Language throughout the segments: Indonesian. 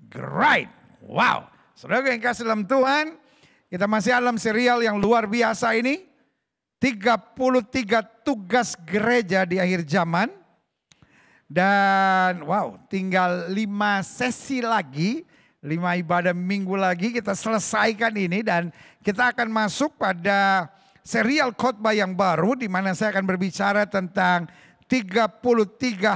Great. Wow. Saudara yang kasih dalam Tuhan, kita masih dalam serial yang luar biasa ini. 33 tugas gereja di akhir zaman. Dan wow, tinggal 5 sesi lagi, 5 ibadah minggu lagi kita selesaikan ini. Dan kita akan masuk pada serial khotbah yang baru di mana saya akan berbicara tentang 33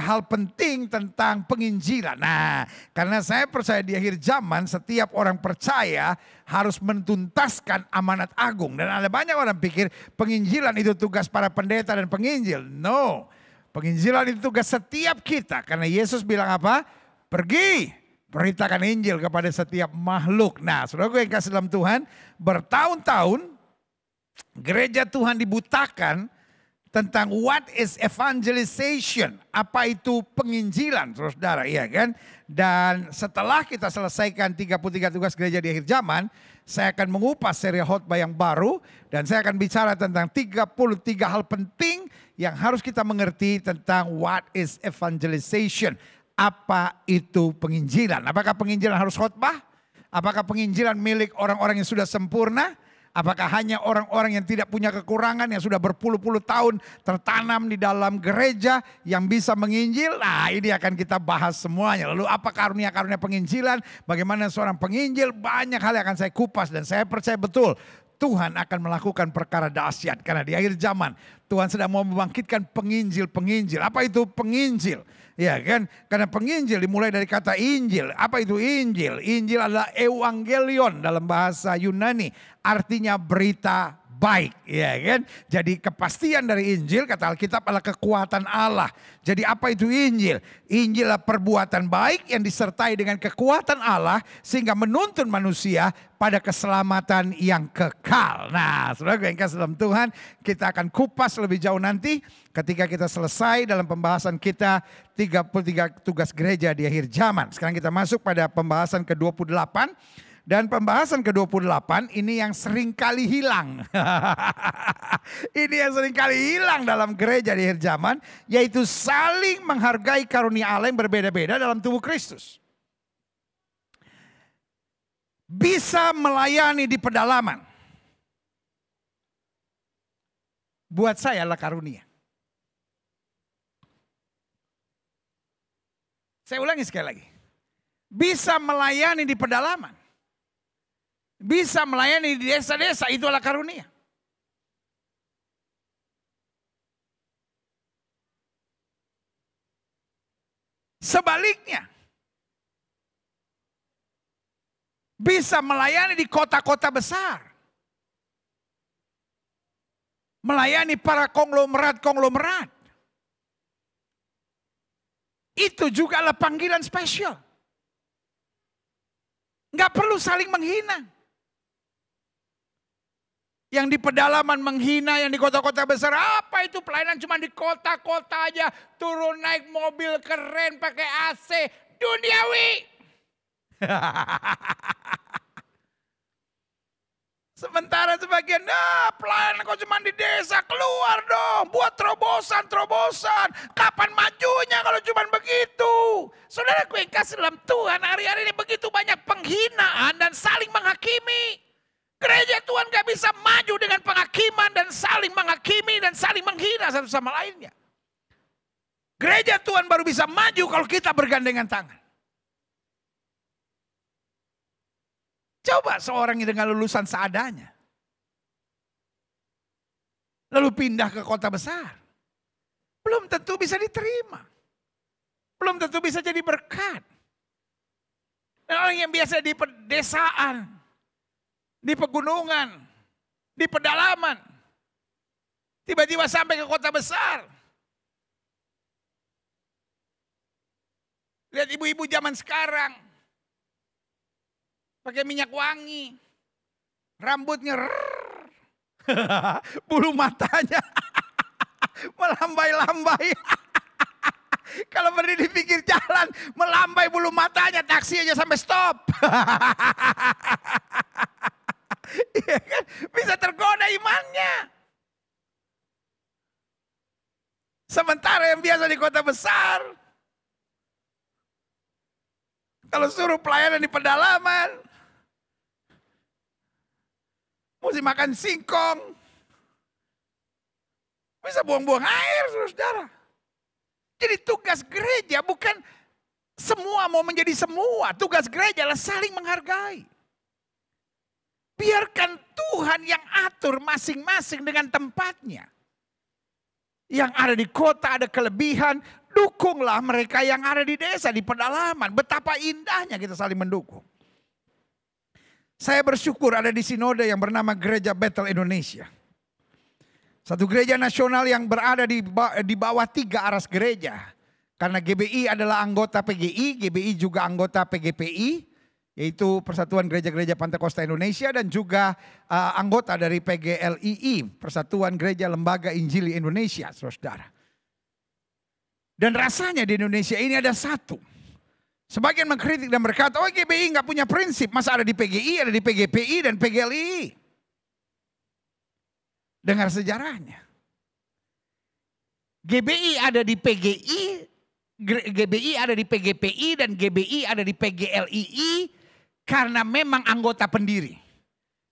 hal penting tentang penginjilan. Nah, karena saya percaya di akhir zaman setiap orang percaya harus menuntaskan amanat agung. Dan ada banyak orang pikir penginjilan itu tugas para pendeta dan penginjil. No, penginjilan itu tugas setiap kita. Karena Yesus bilang apa? Pergi, beritakan Injil kepada setiap makhluk. Nah, saudara yang kasih dalam Tuhan, bertahun-tahun gereja Tuhan dibutakan tentang what is evangelization, apa itu penginjilan, saudara, iya kan? Dan setelah kita selesaikan 33 tugas gereja di akhir zaman, saya akan mengupas seri khotbah yang baru dan saya akan bicara tentang 33 hal penting yang harus kita mengerti tentang what is evangelization, apa itu penginjilan. Apakah penginjilan harus khotbah? Apakah penginjilan milik orang-orang yang sudah sempurna? Apakah hanya orang-orang yang tidak punya kekurangan yang sudah berpuluh-puluh tahun tertanam di dalam gereja yang bisa menginjil? Nah, ini akan kita bahas semuanya. Lalu apa karunia-karunia penginjilan? Bagaimana seorang penginjil? Banyak hal yang akan saya kupas dan saya percaya betul Tuhan akan melakukan perkara dahsyat. Karena di akhir zaman Tuhan sedang mau membangkitkan penginjil-penginjil. Apa itu penginjil? Ya kan, karena penginjil dimulai dari kata Injil. Apa itu Injil? Injil adalah evangelion dalam bahasa Yunani, artinya berita baik, ya kan? Jadi kepastian dari Injil kata Alkitab adalah kekuatan Allah. Jadi apa itu Injil? Injil adalah perbuatan baik yang disertai dengan kekuatan Allah sehingga menuntun manusia pada keselamatan yang kekal. Nah, saudara yang kasih dalam Tuhan, kita akan kupas lebih jauh nanti ketika kita selesai dalam pembahasan kita 33 tugas gereja di akhir zaman. Sekarang kita masuk pada pembahasan ke-28. Dan pembahasan ke-28 ini yang sering kali hilang. Ini yang sering kali hilang dalam gereja di akhir zaman. Yaitu saling menghargai karunia Allah yang berbeda-beda dalam tubuh Kristus. Bisa melayani di pedalaman. Buat saya adalah karunia. Saya ulangi sekali lagi. Bisa melayani di pedalaman. Bisa melayani di desa-desa, itu adalah karunia. Sebaliknya, bisa melayani di kota-kota besar. Melayani para konglomerat-konglomerat. Itu juga adalah panggilan spesial. Nggak perlu saling menghina. Yang di pedalaman menghina, yang di kota-kota besar. Apa itu pelayanan cuma di kota-kota aja. Turun naik mobil keren pakai AC. Duniawi. Sementara sebagian, pelayanan kok cuma di desa. Keluar dong, buat terobosan-terobosan. Kapan majunya kalau cuma begitu? Saudaraku yang kasih dalam Tuhan, hari-hari ini begitu banyak penghinaan dan saling menghakimi. Gereja Tuhan gak bisa maju dengan penghakiman dan saling menghakimi dan saling menghina satu sama lainnya. Gereja Tuhan baru bisa maju kalau kita bergandengan tangan. Coba seorang yang dengan lulusan seadanya. Lalu pindah ke kota besar. Belum tentu bisa diterima. Belum tentu bisa jadi berkat. Dan orang yang biasa di pedesaan. Di pegunungan, di pedalaman, tiba-tiba sampai ke kota besar. Lihat ibu-ibu zaman sekarang, pakai minyak wangi, rambutnya, bulu matanya melambai-lambai. Kalau berdiri di pinggir jalan, melambai bulu matanya, taksi aja sampai stop. Iya kan? Bisa tergoda imannya. Sementara yang biasa di kota besar Kalau suruh pelayanan di pedalaman, mesti makan singkong. Bisa buang-buang air, saudara. Jadi tugas gereja bukan semua mau menjadi semua. Tugas gereja adalah saling menghargai. Biarkan Tuhan yang atur masing-masing dengan tempatnya. Yang ada di kota ada kelebihan, dukunglah mereka yang ada di desa, di pedalaman. Betapa indahnya kita saling mendukung. Saya bersyukur ada di sinode yang bernama Gereja Bethel Indonesia. Satu gereja nasional yang berada di bawah 3 aras gereja. Karena GBI adalah anggota PGI, GBI juga anggota PGPI, yaitu Persatuan Gereja-Gereja Pantekosta Indonesia, dan juga anggota dari PGLII, Persatuan Gereja Lembaga Injili Indonesia, saudara. Dan rasanya di Indonesia ini ada satu. Sebagian mengkritik dan berkata, oh GBI nggak punya prinsip, masa ada di PGI, ada di PGPI dan PGLII. Dengar sejarahnya. GBI ada di PGI, GBI ada di PGPI, dan GBI ada di PGLII karena memang anggota pendiri.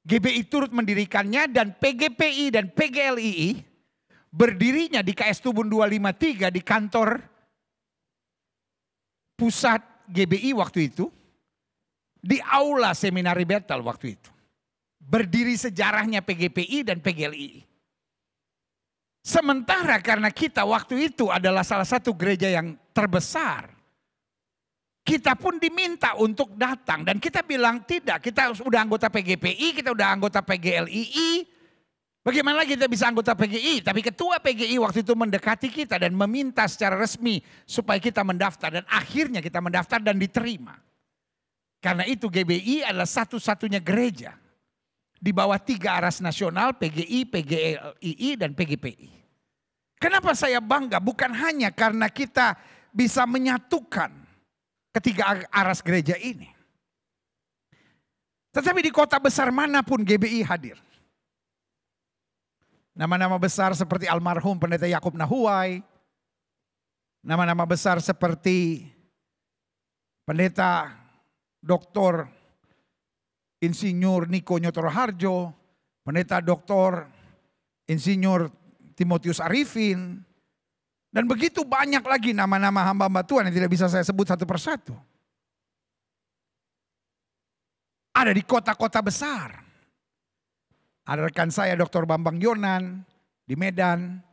GBI turut mendirikannya dan PGPI dan PGLII berdirinya di KS Tubun 253 di kantor pusat GBI waktu itu. Di aula seminari Bethel waktu itu. Berdiri sejarahnya PGPI dan PGLII. Sementara karena kita waktu itu adalah salah satu gereja yang terbesar. Kita pun diminta untuk datang. Dan kita bilang tidak, kita sudah anggota PGPI, kita sudah anggota PGLII. Bagaimana kita bisa anggota PGI? Tapi ketua PGI waktu itu mendekati kita dan meminta secara resmi supaya kita mendaftar. Dan akhirnya kita mendaftar dan diterima. Karena itu GBI adalah satu-satunya gereja di bawah 3 aras nasional, PGI, PGLII, dan PGPI. Kenapa saya bangga? Bukan hanya karena kita bisa menyatukan ketiga aras gereja ini. Tetapi di kota besar manapun GBI hadir. Nama-nama besar seperti almarhum Pendeta Yakub Nahuai. Nama-nama besar seperti Pendeta Dr. Insinyur Niko Nyotoro Harjo, Pendeta Dr. Insinyur Timotius Arifin, dan begitu banyak lagi nama-nama hamba-hamba Tuhan yang tidak bisa saya sebut satu persatu. Ada di kota-kota besar. Ada rekan saya Dr. Bambang Yonan di Medan.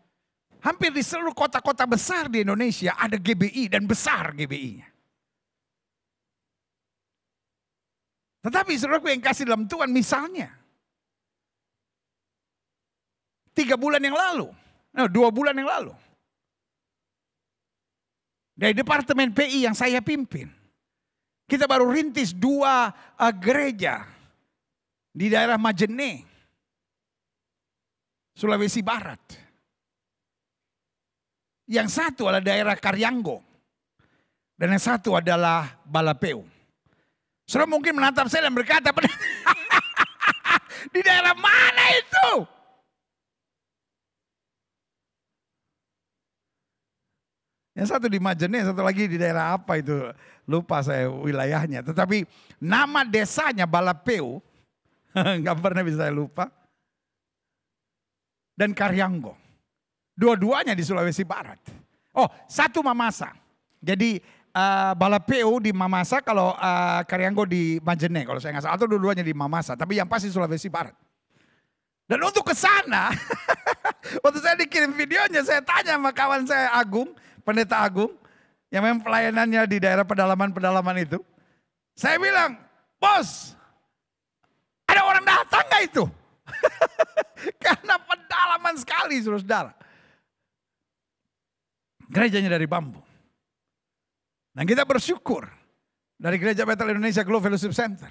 Hampir di seluruh kota-kota besar di Indonesia ada GBI dan besar GBI-nya. Tetapi saudaraku yang kasih dalam Tuhan, misalnya 3 bulan yang lalu, 2 bulan yang lalu, dari Departemen PI yang saya pimpin, kita baru rintis 2 gereja di daerah Majene, Sulawesi Barat. Yang satu adalah daerah Karyanggo, dan yang satu adalah Balapeu. Saudara mungkin menatap saya dan berkata, di daerah mana itu? Yang satu di Majene, satu lagi di daerah apa itu, lupa saya wilayahnya. Tetapi nama desanya Balapeu, nggak pernah bisa saya lupa. Dan Karyanggo, dua-duanya di Sulawesi Barat. Oh, satu Mamasa. Jadi Balapeu di Mamasa, kalau Karyanggo di Majene kalau saya nggak salah, atau dua-duanya di Mamasa, tapi yang pasti Sulawesi Barat. Dan untuk ke sana, waktu saya dikirim videonya, saya tanya sama kawan saya Agung, Pendeta Agung, yang memang pelayanannya di daerah pedalaman-pedalaman itu. Saya bilang, bos, ada orang datang nggak itu? Karena pedalaman sekali, saudara. Gerejanya dari bambu. Dan kita bersyukur dari Gereja Bethel Indonesia Global Fellowship Center.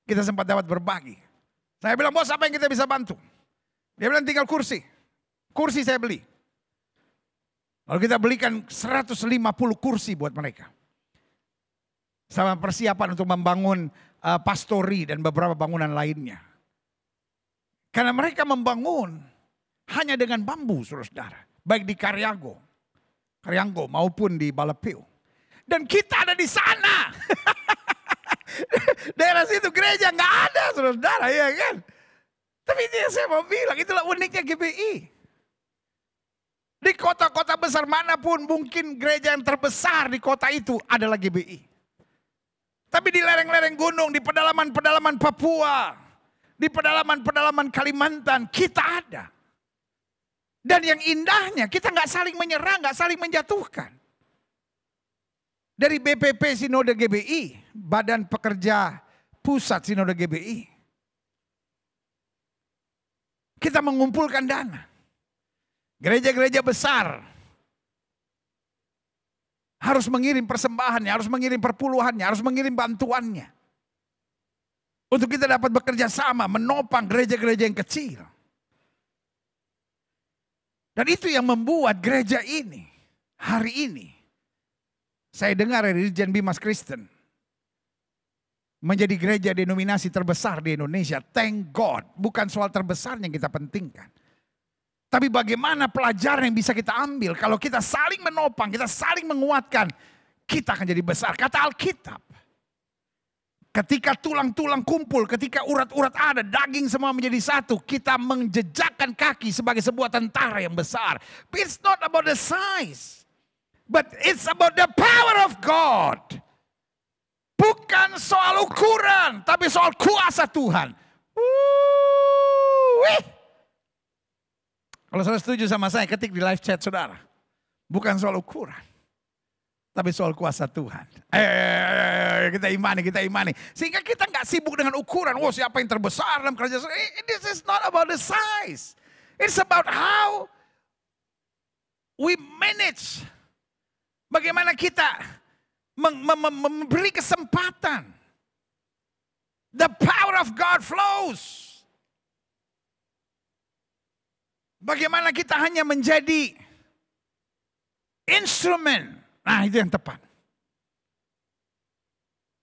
Kita sempat dapat berbagi. Saya bilang, bos apa yang kita bisa bantu? Dia bilang tinggal kursi. Kursi saya beli. Lalu kita belikan 150 kursi buat mereka. Sama persiapan untuk membangun pastori dan beberapa bangunan lainnya. Karena mereka membangun hanya dengan bambu, saudara. Baik di Karyanggo maupun di Balapeu. Dan kita ada di sana. Daerah situ gereja nggak ada, saudara, ya kan? Tapi itu yang saya mau bilang, itulah uniknya GBI. Di kota-kota besar manapun, mungkin gereja yang terbesar di kota itu adalah GBI. Tapi di lereng-lereng gunung, di pedalaman-pedalaman Papua, di pedalaman-pedalaman Kalimantan, kita ada. Dan yang indahnya, kita nggak saling menyerang, nggak saling menjatuhkan. Dari BPP Sinode GBI, Badan Pekerja Pusat Sinode GBI, kita mengumpulkan dana. Gereja-gereja besar harus mengirim persembahannya, harus mengirim perpuluhannya, harus mengirim bantuannya. Untuk kita dapat bekerja sama, menopang gereja-gereja yang kecil. Dan itu yang membuat gereja ini, hari ini, saya dengar dari Dirjen Bimas Kristen, menjadi gereja denominasi terbesar di Indonesia. Thank God, bukan soal terbesarnya yang kita pentingkan. Tapi bagaimana pelajaran yang bisa kita ambil kalau kita saling menopang, kita saling menguatkan, kita akan jadi besar. Kata Alkitab, ketika tulang-tulang kumpul, ketika urat-urat ada, daging semua menjadi satu, kita menjejakkan kaki sebagai sebuah tentara yang besar. It's not about the size, but it's about the power of God. Bukan soal ukuran, tapi soal kuasa Tuhan. Kalau saudara setuju sama saya, ketik di live chat saudara. Bukan soal ukuran, tapi soal kuasa Tuhan. Kita imani. Sehingga kita nggak sibuk dengan ukuran. Oh, siapa yang terbesar dalam kerajaan. This is not about the size. It's about how we manage. Bagaimana kita memberi kesempatan. The power of God flows. Bagaimana kita hanya menjadi instrumen. Nah, itu yang tepat.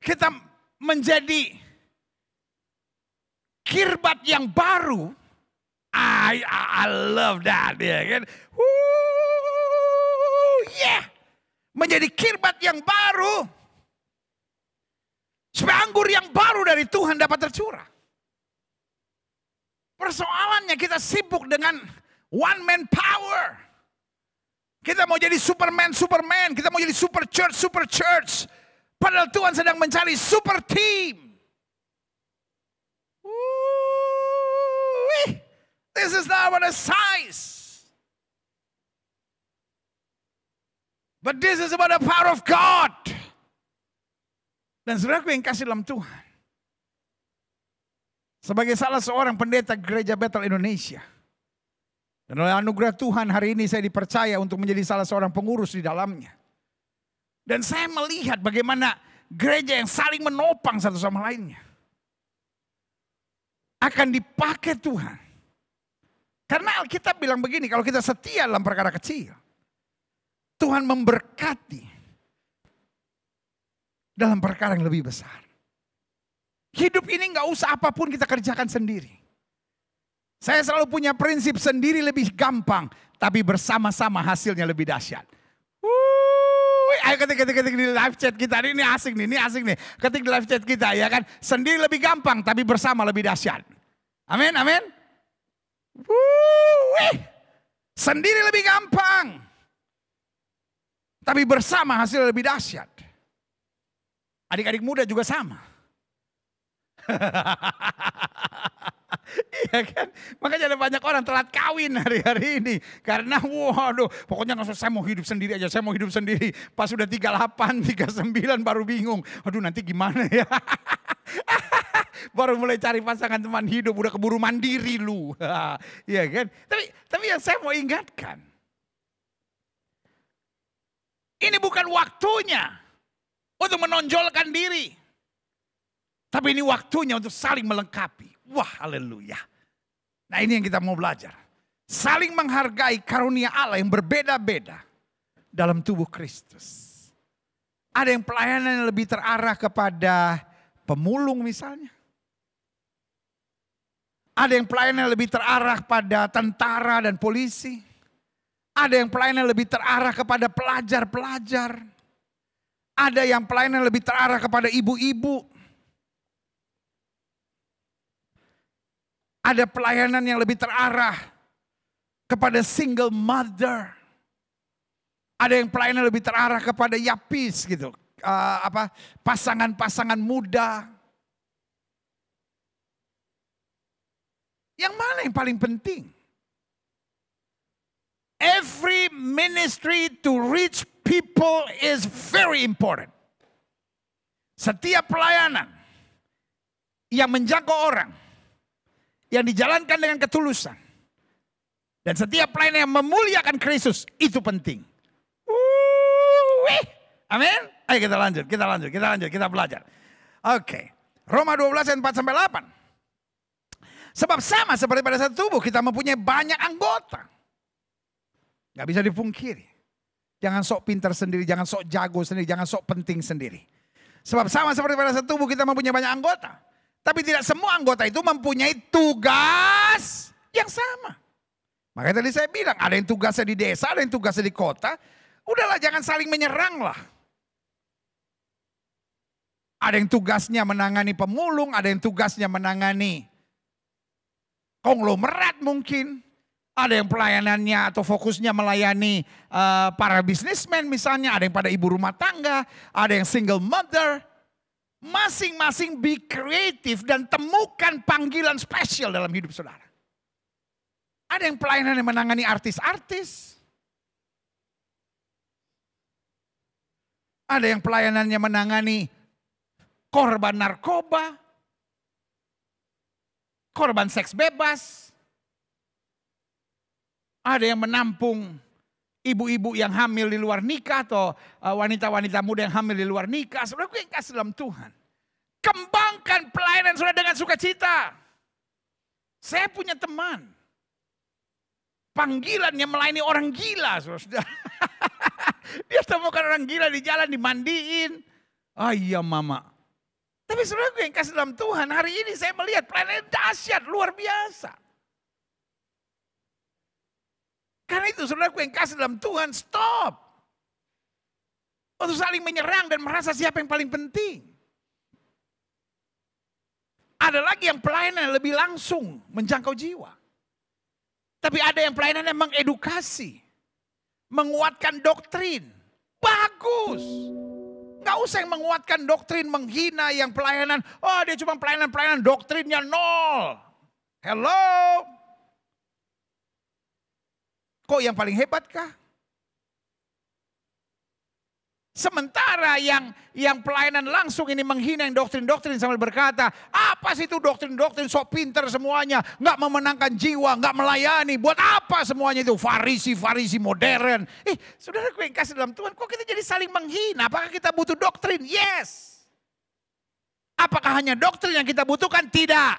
Kita menjadi kirbat yang baru. I love that, ya kan? Yeah. Menjadi kirbat yang baru. Supaya anggur yang baru dari Tuhan dapat tercurah. Persoalannya kita sibuk dengan one man power. Kita mau jadi Superman. Kita mau jadi super church. Padahal Tuhan sedang mencari super team. This is not about the size. But this is about the power of God. Dan saudaraku yang kasih dalam Tuhan. Sebagai salah seorang pendeta Gereja Bethel Indonesia. Dan oleh anugerah Tuhan hari ini saya dipercaya untuk menjadi salah seorang pengurus di dalamnya. Dan saya melihat bagaimana gereja yang saling menopang satu sama lainnya. Akan dipakai Tuhan. Karena Alkitab bilang begini, kalau kita setia dalam perkara kecil. Tuhan memberkati dalam perkara yang lebih besar. Hidup ini gak usah apapun kita kerjakan sendiri. Saya selalu punya prinsip sendiri lebih gampang, tapi bersama-sama hasilnya lebih dahsyat. Ayo ketik di live chat kita, ini asik nih. Ketik di live chat kita ya kan, sendiri lebih gampang, tapi bersama lebih dahsyat. Amin. Sendiri lebih gampang. Tapi bersama hasil lebih dahsyat. Adik-adik muda juga sama. Iya kan? Makanya ada banyak orang telat kawin hari-hari ini. Karena waduh, pokoknya saya mau hidup sendiri aja. Pas udah 38, 39 baru bingung. Aduh nanti gimana ya. Baru mulai cari pasangan teman hidup. Udah keburu mandiri lu. Iya kan? Tapi yang saya mau ingatkan. Ini bukan waktunya untuk menonjolkan diri. Tapi ini waktunya untuk saling melengkapi. Wah, haleluya. Nah, ini yang kita mau belajar. Saling menghargai karunia Allah yang berbeda-beda dalam tubuh Kristus. Ada yang pelayanan yang lebih terarah kepada pemulung misalnya. Ada yang pelayanan yang lebih terarah pada tentara dan polisi. Ada yang pelayanan lebih terarah kepada pelajar-pelajar. Ada yang pelayanan lebih terarah kepada ibu-ibu. Ada pelayanan yang lebih terarah kepada single mother. Ada yang pelayanan lebih terarah kepada yapis gitu. Pasangan-pasangan muda. Yang mana yang paling penting? Every ministry to reach people is very important. Setiap pelayanan yang menjangkau orang, yang dijalankan dengan ketulusan, dan setiap pelayanan yang memuliakan Kristus, itu penting. Amin. Ayo kita belajar. Oke. Roma 12 ayat 4 sampai 8. Sebab sama seperti pada satu tubuh, kita mempunyai banyak anggota. Gak bisa dipungkiri. Jangan sok pintar sendiri, jangan sok jago sendiri, jangan sok penting sendiri. Sebab sama seperti pada satu tubuh, kita mempunyai banyak anggota. Tapi tidak semua anggota itu mempunyai tugas yang sama. Makanya tadi saya bilang, ada yang tugasnya di desa, ada yang tugasnya di kota. Udahlah, jangan saling menyerang lah. Ada yang tugasnya menangani pemulung, ada yang tugasnya menangani konglomerat mungkin. Ada yang pelayanannya atau fokusnya melayani para bisnismen misalnya. Ada yang pada ibu rumah tangga, ada yang single mother. Masing-masing be kreatif dan temukan panggilan spesial dalam hidup saudara. Ada yang pelayanan yang menangani artis-artis. Ada yang pelayanannya menangani korban narkoba, korban seks bebas. Ada yang menampung ibu-ibu yang hamil di luar nikah atau wanita-wanita muda yang hamil di luar nikah. Saudaraku yang kasih dalam Tuhan. Kembangkan pelayanan saudara dengan sukacita. Saya punya teman. Panggilannya melayani orang gila, saudara. Dia temukan orang gila di jalan, dimandiin. Ah iya mama. Tapi saudara yang kasih dalam Tuhan, hari ini saya melihat pelayanan dahsyat, luar biasa. Karena itu saudara yang kasih dalam Tuhan, stop. Untuk saling menyerang dan merasa siapa yang paling penting. Ada lagi yang pelayanan lebih langsung menjangkau jiwa. Tapi ada yang pelayanan yang mengedukasi. Menguatkan doktrin. Bagus. Gak usah yang menguatkan doktrin, menghina yang pelayanan. Oh dia cuma pelayanan doktrinnya nol. Hello. Kok yang paling hebat kah? Sementara yang pelayanan langsung ini menghina yang doktrin-doktrin sambil berkata, apa sih itu doktrin-doktrin sok pinter semuanya, nggak memenangkan jiwa, nggak melayani, buat apa semuanya itu farisi modern. Saudaraku yang kasih dalam Tuhan, kok kita jadi saling menghina? Apakah kita butuh doktrin? Yes. Apakah hanya doktrin yang kita butuhkan? Tidak.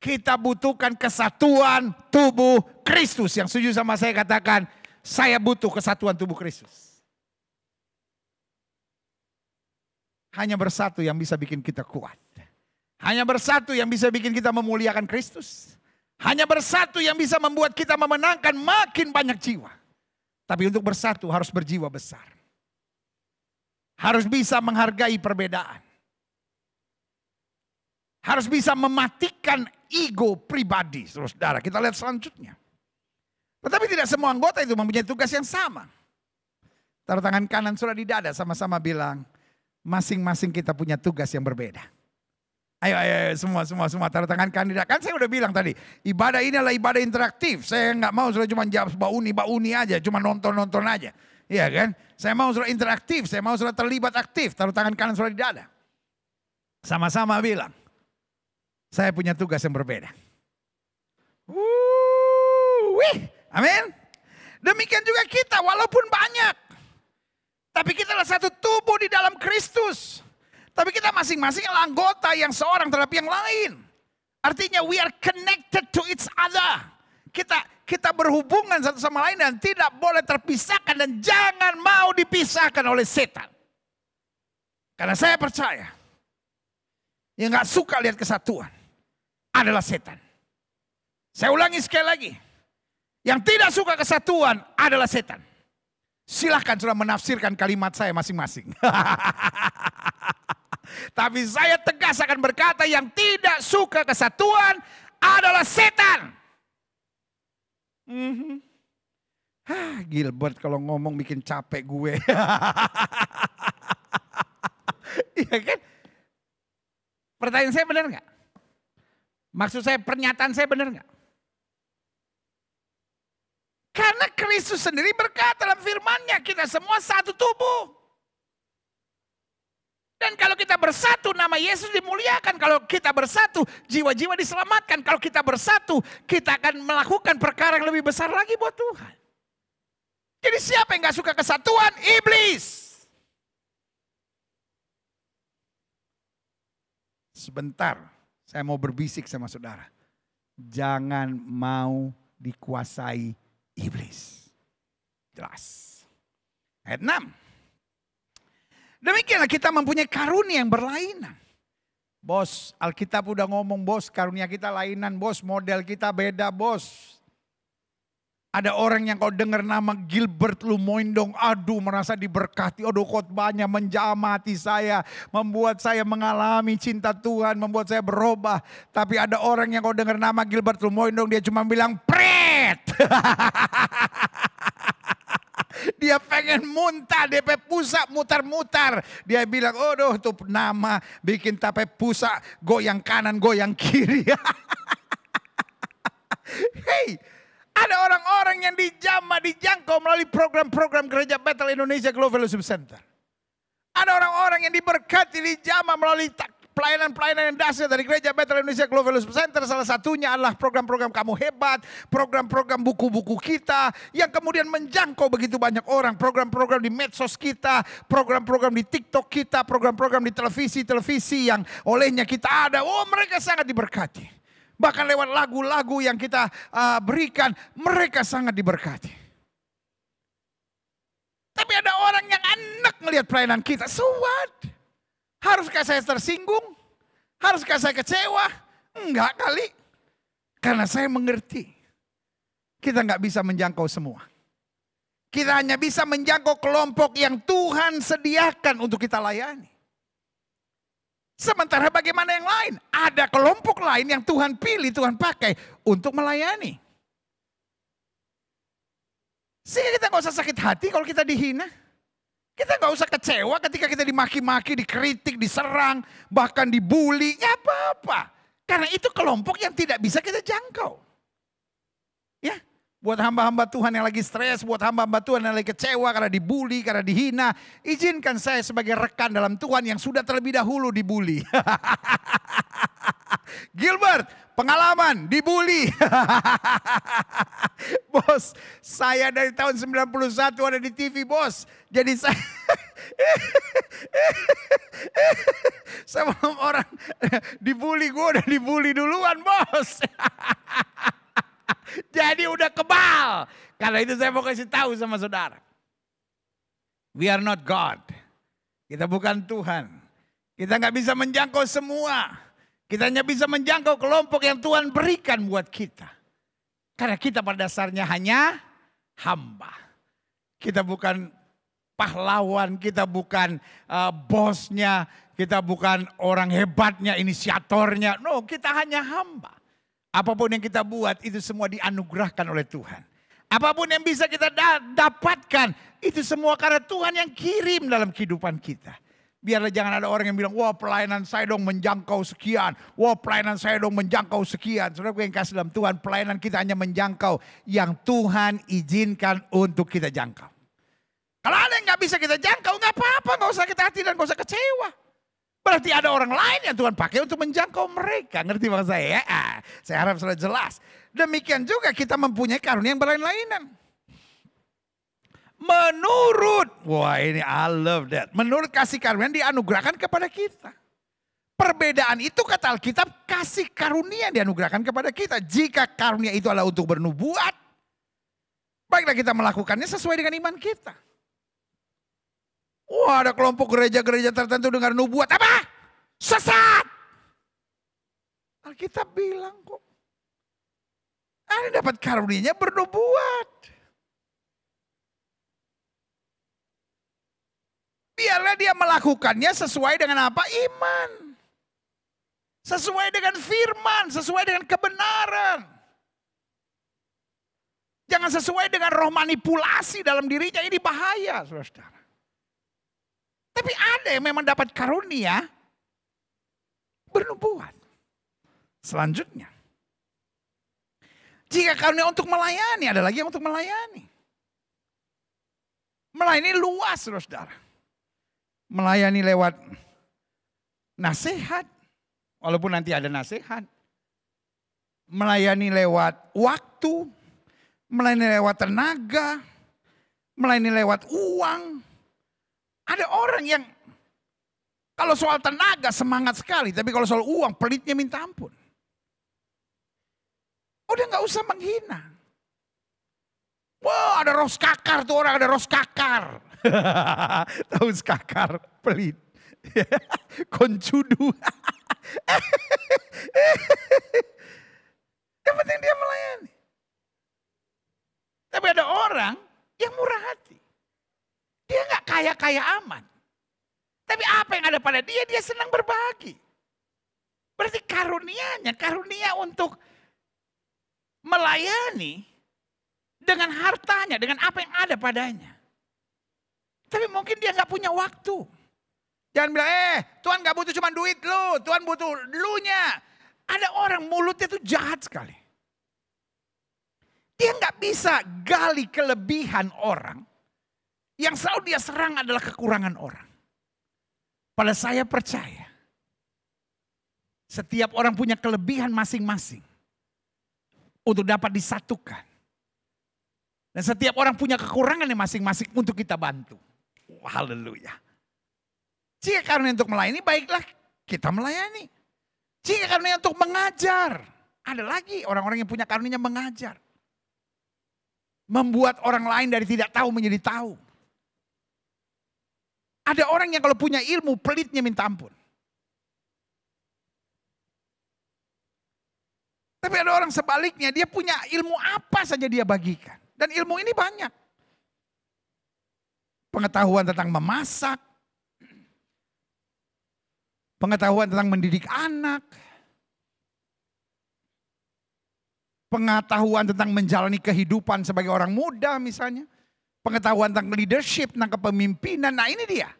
Kita butuhkan kesatuan tubuh Kristus. Yang setuju sama saya katakan, saya butuh kesatuan tubuh Kristus. Hanya bersatu yang bisa bikin kita kuat. Hanya bersatu yang bisa bikin kita memuliakan Kristus. Hanya bersatu yang bisa membuat kita memenangkan makin banyak jiwa. Tapi untuk bersatu harus berjiwa besar. Harus bisa menghargai perbedaan. Harus bisa mematikan ego pribadi. Saudara, kita lihat selanjutnya. Tetapi tidak semua anggota itu mempunyai tugas yang sama. Taruh tangan kanan saudara di dada, sama-sama bilang, masing-masing kita punya tugas yang berbeda. Ayo semua taruh tangan kanan di dada. Kan saya udah bilang tadi, ibadah ini adalah ibadah interaktif. Saya nggak mau saudara cuma jawab bauni aja, cuma nonton aja. Iya kan? Saya mau saudara interaktif, saya mau saudara terlibat aktif. Taruh tangan kanan saudara di dada. Sama-sama bilang, saya punya tugas yang berbeda. Amin. Demikian juga kita, walaupun banyak. Tapi kita adalah satu tubuh di dalam Kristus. Tapi kita masing-masing adalah anggota yang seorang terhadap yang lain. Artinya we are connected to each other. Kita berhubungan satu sama lain dan tidak boleh terpisahkan. Dan jangan mau dipisahkan oleh setan. Karena saya percaya. Yang gak suka lihat kesatuan adalah setan. Saya ulangi sekali lagi. Yang tidak suka kesatuan adalah setan. Silahkan sudah menafsirkan kalimat saya masing-masing. Tapi saya tegas akan berkata yang tidak suka kesatuan adalah setan. Gilbert kalau ngomong bikin capek gue. Iya kan? Pertanyaan saya benar nggak? Maksud saya pernyataan saya benar nggak? Karena Kristus sendiri berkata dalam firman-Nya, kita semua satu tubuh. Dan kalau kita bersatu, nama Yesus dimuliakan. Kalau kita bersatu, jiwa-jiwa diselamatkan. Kalau kita bersatu, kita akan melakukan perkara yang lebih besar lagi buat Tuhan. Jadi siapa yang gak suka kesatuan? Iblis. Sebentar, saya mau berbisik sama saudara. Jangan mau dikuasai iblis. Jelas. Ayat 6. Demikianlah kita mempunyai karunia yang berlainan. Bos, Alkitab udah ngomong bos, karunia kita lainan bos, model kita beda bos. Ada orang yang kau dengar nama Gilbert Lumoindong, aduh merasa diberkati, aduh khotbahnya menjamah hati saya, membuat saya mengalami cinta Tuhan, membuat saya berubah. Tapi ada orang yang kau dengar nama Gilbert Lumoindong, dia cuma bilang pret. Dia pengen muntah, DP pusat mutar-mutar. Dia bilang, oh tuh nama bikin tape pusat, goyang kanan, goyang kiri. Hei, ada orang-orang yang dijangkau melalui program-program Gereja Bethel Indonesia Global Fellowship Center. Ada orang-orang yang diberkati dijamah melalui pelayanan-pelayanan yang dahsyat dari Gereja Bethel Indonesia Global Fellowship Center. Salah satunya adalah program-program Kamu Hebat, program-program buku-buku kita yang kemudian menjangkau begitu banyak orang. Program-program di medsos kita, program-program di TikTok kita, program-program di televisi-televisi yang olehnya kita ada. Oh, mereka sangat diberkati. Bahkan lewat lagu-lagu yang kita berikan, mereka sangat diberkati. Tapi ada orang yang enak ngelihat pelayanan kita. So what? Haruskah saya tersinggung? Haruskah saya kecewa? Enggak kali. Karena saya mengerti. Kita enggak bisa menjangkau semua. Kita hanya bisa menjangkau kelompok yang Tuhan sediakan untuk kita layani. Sementara bagaimana yang lain? Ada kelompok lain yang Tuhan pilih, Tuhan pakai untuk melayani. Sehingga kita enggak usah sakit hati kalau kita dihina. Kita nggak usah kecewa ketika kita dimaki-maki, dikritik, diserang, bahkan dibully. Ya apa-apa. Karena itu kelompok yang tidak bisa kita jangkau. Ya, buat hamba-hamba Tuhan yang lagi stres, buat hamba-hamba Tuhan yang lagi kecewa karena dibully, karena dihina. Izinkan saya sebagai rekan dalam Tuhan yang sudah terlebih dahulu dibully. Gilbert, pengalaman dibully. Bos, saya dari tahun 91 ada di TV bos. Jadi saya sama orang dibully, gue udah dibully duluan bos. Jadi udah kebal. Karena itu saya mau kasih tahu sama saudara. We are not God. Kita bukan Tuhan. Kita nggak bisa menjangkau semua. Kita hanya bisa menjangkau kelompok yang Tuhan berikan buat kita. Karena kita pada dasarnya hanya hamba. Kita bukan pahlawan, kita bukan bosnya, kita bukan orang hebatnya, inisiatornya. No, kita hanya hamba. Apapun yang kita buat itu semua dianugerahkan oleh Tuhan. Apapun yang bisa kita dapatkan itu semua karena Tuhan yang kirim dalam kehidupan kita. Biarlah jangan ada orang yang bilang, wah pelayanan saya dong menjangkau sekian. Wah pelayanan saya dong menjangkau sekian. Saudara gue yang kasih dalam Tuhan, pelayanan kita hanya menjangkau yang Tuhan izinkan untuk kita jangkau. Kalau ada yang gak bisa kita jangkau, gak apa-apa. Gak usah kita hati dan gak usah kecewa. Berarti ada orang lain yang Tuhan pakai untuk menjangkau mereka. Ngerti maksud saya ya? Saya harap sudah jelas. Demikian juga kita mempunyai karunia yang berlain-lainan. Menurut, wah ini I love that. Menurut kasih karunia yang dianugerahkan kepada kita. Perbedaan itu kata Alkitab, kasih karunia yang dianugerahkan kepada kita. Jika karunia itu adalah untuk bernubuat, baiklah kita melakukannya sesuai dengan iman kita. Wah ada kelompok gereja-gereja tertentu dengar nubuat, apa? Sesat. Alkitab bilang kok. Anda dapat karunia bernubuat. biarlah dia melakukannya sesuai dengan apa? Iman. Sesuai dengan firman, sesuai dengan kebenaran. Jangan sesuai dengan roh manipulasi dalam dirinya, ini bahaya saudara-saudara. Tapi ada yang memang dapat karunia bernubuat. Selanjutnya, jika karunia untuk melayani, ada lagi yang untuk melayani. Melayani luas saudara-saudara. Melayani lewat nasihat, walaupun nanti ada nasihat. Melayani lewat waktu, melayani lewat tenaga, melayani lewat uang. Ada orang yang kalau soal tenaga semangat sekali, tapi kalau soal uang pelitnya minta ampun. Udah gak usah menghina. Wah, ada roh skakar tuh orang, ada roh skakar. Tahu skakar, pelit. Koncudu. Yang penting dia melayani. Tapi ada orang yang murah hati. Dia gak kaya-kaya amat. Tapi apa yang ada pada dia, dia senang berbagi. Berarti karunianya, karunia untuk melayani dengan hartanya, dengan apa yang ada padanya. Tapi mungkin dia gak punya waktu. Jangan bilang, Tuhan gak butuh cuma duit lu, Tuhan butuh lunya. Ada orang mulutnya tuh jahat sekali. Dia gak bisa gali kelebihan orang. Yang selalu dia serang adalah kekurangan orang. Pada saya percaya, setiap orang punya kelebihan masing-masing untuk dapat disatukan. Dan setiap orang punya kekurangannya masing-masing untuk kita bantu. Haleluya. Jika karunia untuk melayani, baiklah kita melayani. Jika karunia untuk mengajar, ada lagi orang-orang yang punya karunia mengajar. Membuat orang lain dari tidak tahu menjadi tahu. Ada orang yang kalau punya ilmu pelitnya minta ampun. Tapi ada orang sebaliknya, dia punya ilmu apa saja dia bagikan. Dan ilmu ini banyak. Pengetahuan tentang memasak. Pengetahuan tentang mendidik anak. Pengetahuan tentang menjalani kehidupan sebagai orang muda misalnya. Pengetahuan tentang leadership, tentang kepemimpinan. Nah ini dia.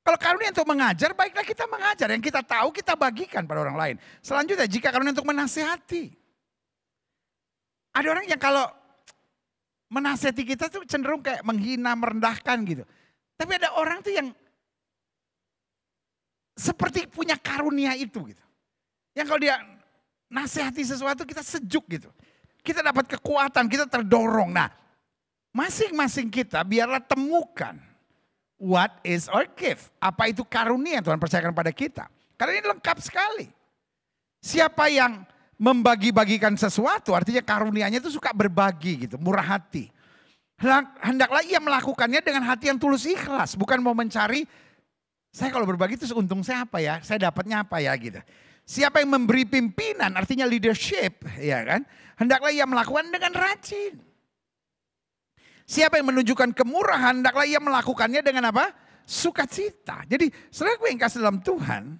Kalau karunia untuk mengajar, baiklah kita mengajar. Yang kita tahu kita bagikan pada orang lain. Selanjutnya jika karunia untuk menasihati. Ada orang yang kalau menasihati kita tuh cenderung kayak menghina, merendahkan gitu. Tapi ada orang tuh yang seperti punya karunia itu gitu. Yang kalau dia nasihati sesuatu kita sejuk gitu. Kita dapat kekuatan, kita terdorong. Nah, masing-masing kita biarlah temukan what is our gift. Apa itu karunia yang Tuhan percayakan pada kita. Karena ini lengkap sekali. Siapa yang membagi-bagikan sesuatu artinya karunianya itu suka berbagi gitu. Murah hati. Hendaklah ia melakukannya dengan hati yang tulus ikhlas. Bukan mau mencari, saya kalau berbagi itu untung saya apa ya. Saya dapatnya apa ya gitu. Siapa yang memberi pimpinan artinya leadership ya kan. Hendaklah ia melakukan dengan rajin. Siapa yang menunjukkan kemurahan, hendaklah ia melakukannya dengan apa? Sukacita. Jadi saudaraku yang kasih dalam Tuhan,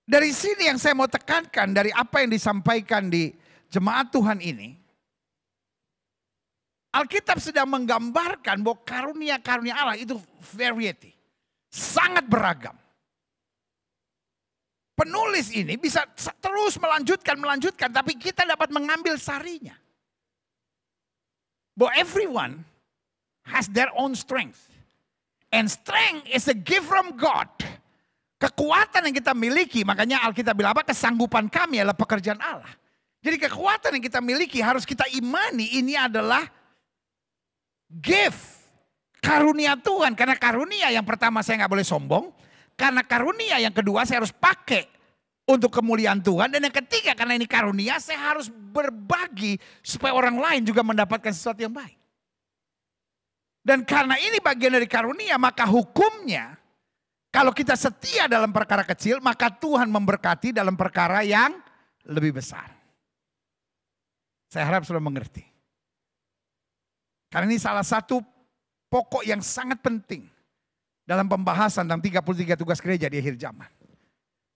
dari sini yang saya mau tekankan dari apa yang disampaikan di jemaat Tuhan ini, Alkitab sedang menggambarkan bahwa karunia-karunia Allah itu variety. Sangat beragam. Penulis ini bisa terus melanjutkan, tapi kita dapat mengambil sarinya. But everyone has their own strength. And strength is a gift from God. Kekuatan yang kita miliki, makanya Alkitab bilang apa? Kesanggupan kami adalah pekerjaan Allah. Jadi kekuatan yang kita miliki harus kita imani ini adalah gift. Karunia Tuhan. Karena karunia yang pertama saya gak boleh sombong. Karena karunia yang kedua saya harus pakai untuk kemuliaan Tuhan. Dan yang ketiga karena ini karunia saya harus berbagi supaya orang lain juga mendapatkan sesuatu yang baik. Dan karena ini bagian dari karunia maka hukumnya kalau kita setia dalam perkara kecil maka Tuhan memberkati dalam perkara yang lebih besar. Saya harap sudah mengerti. Karena ini salah satu pokok yang sangat penting dalam pembahasan tentang 33 tugas gereja di akhir zaman.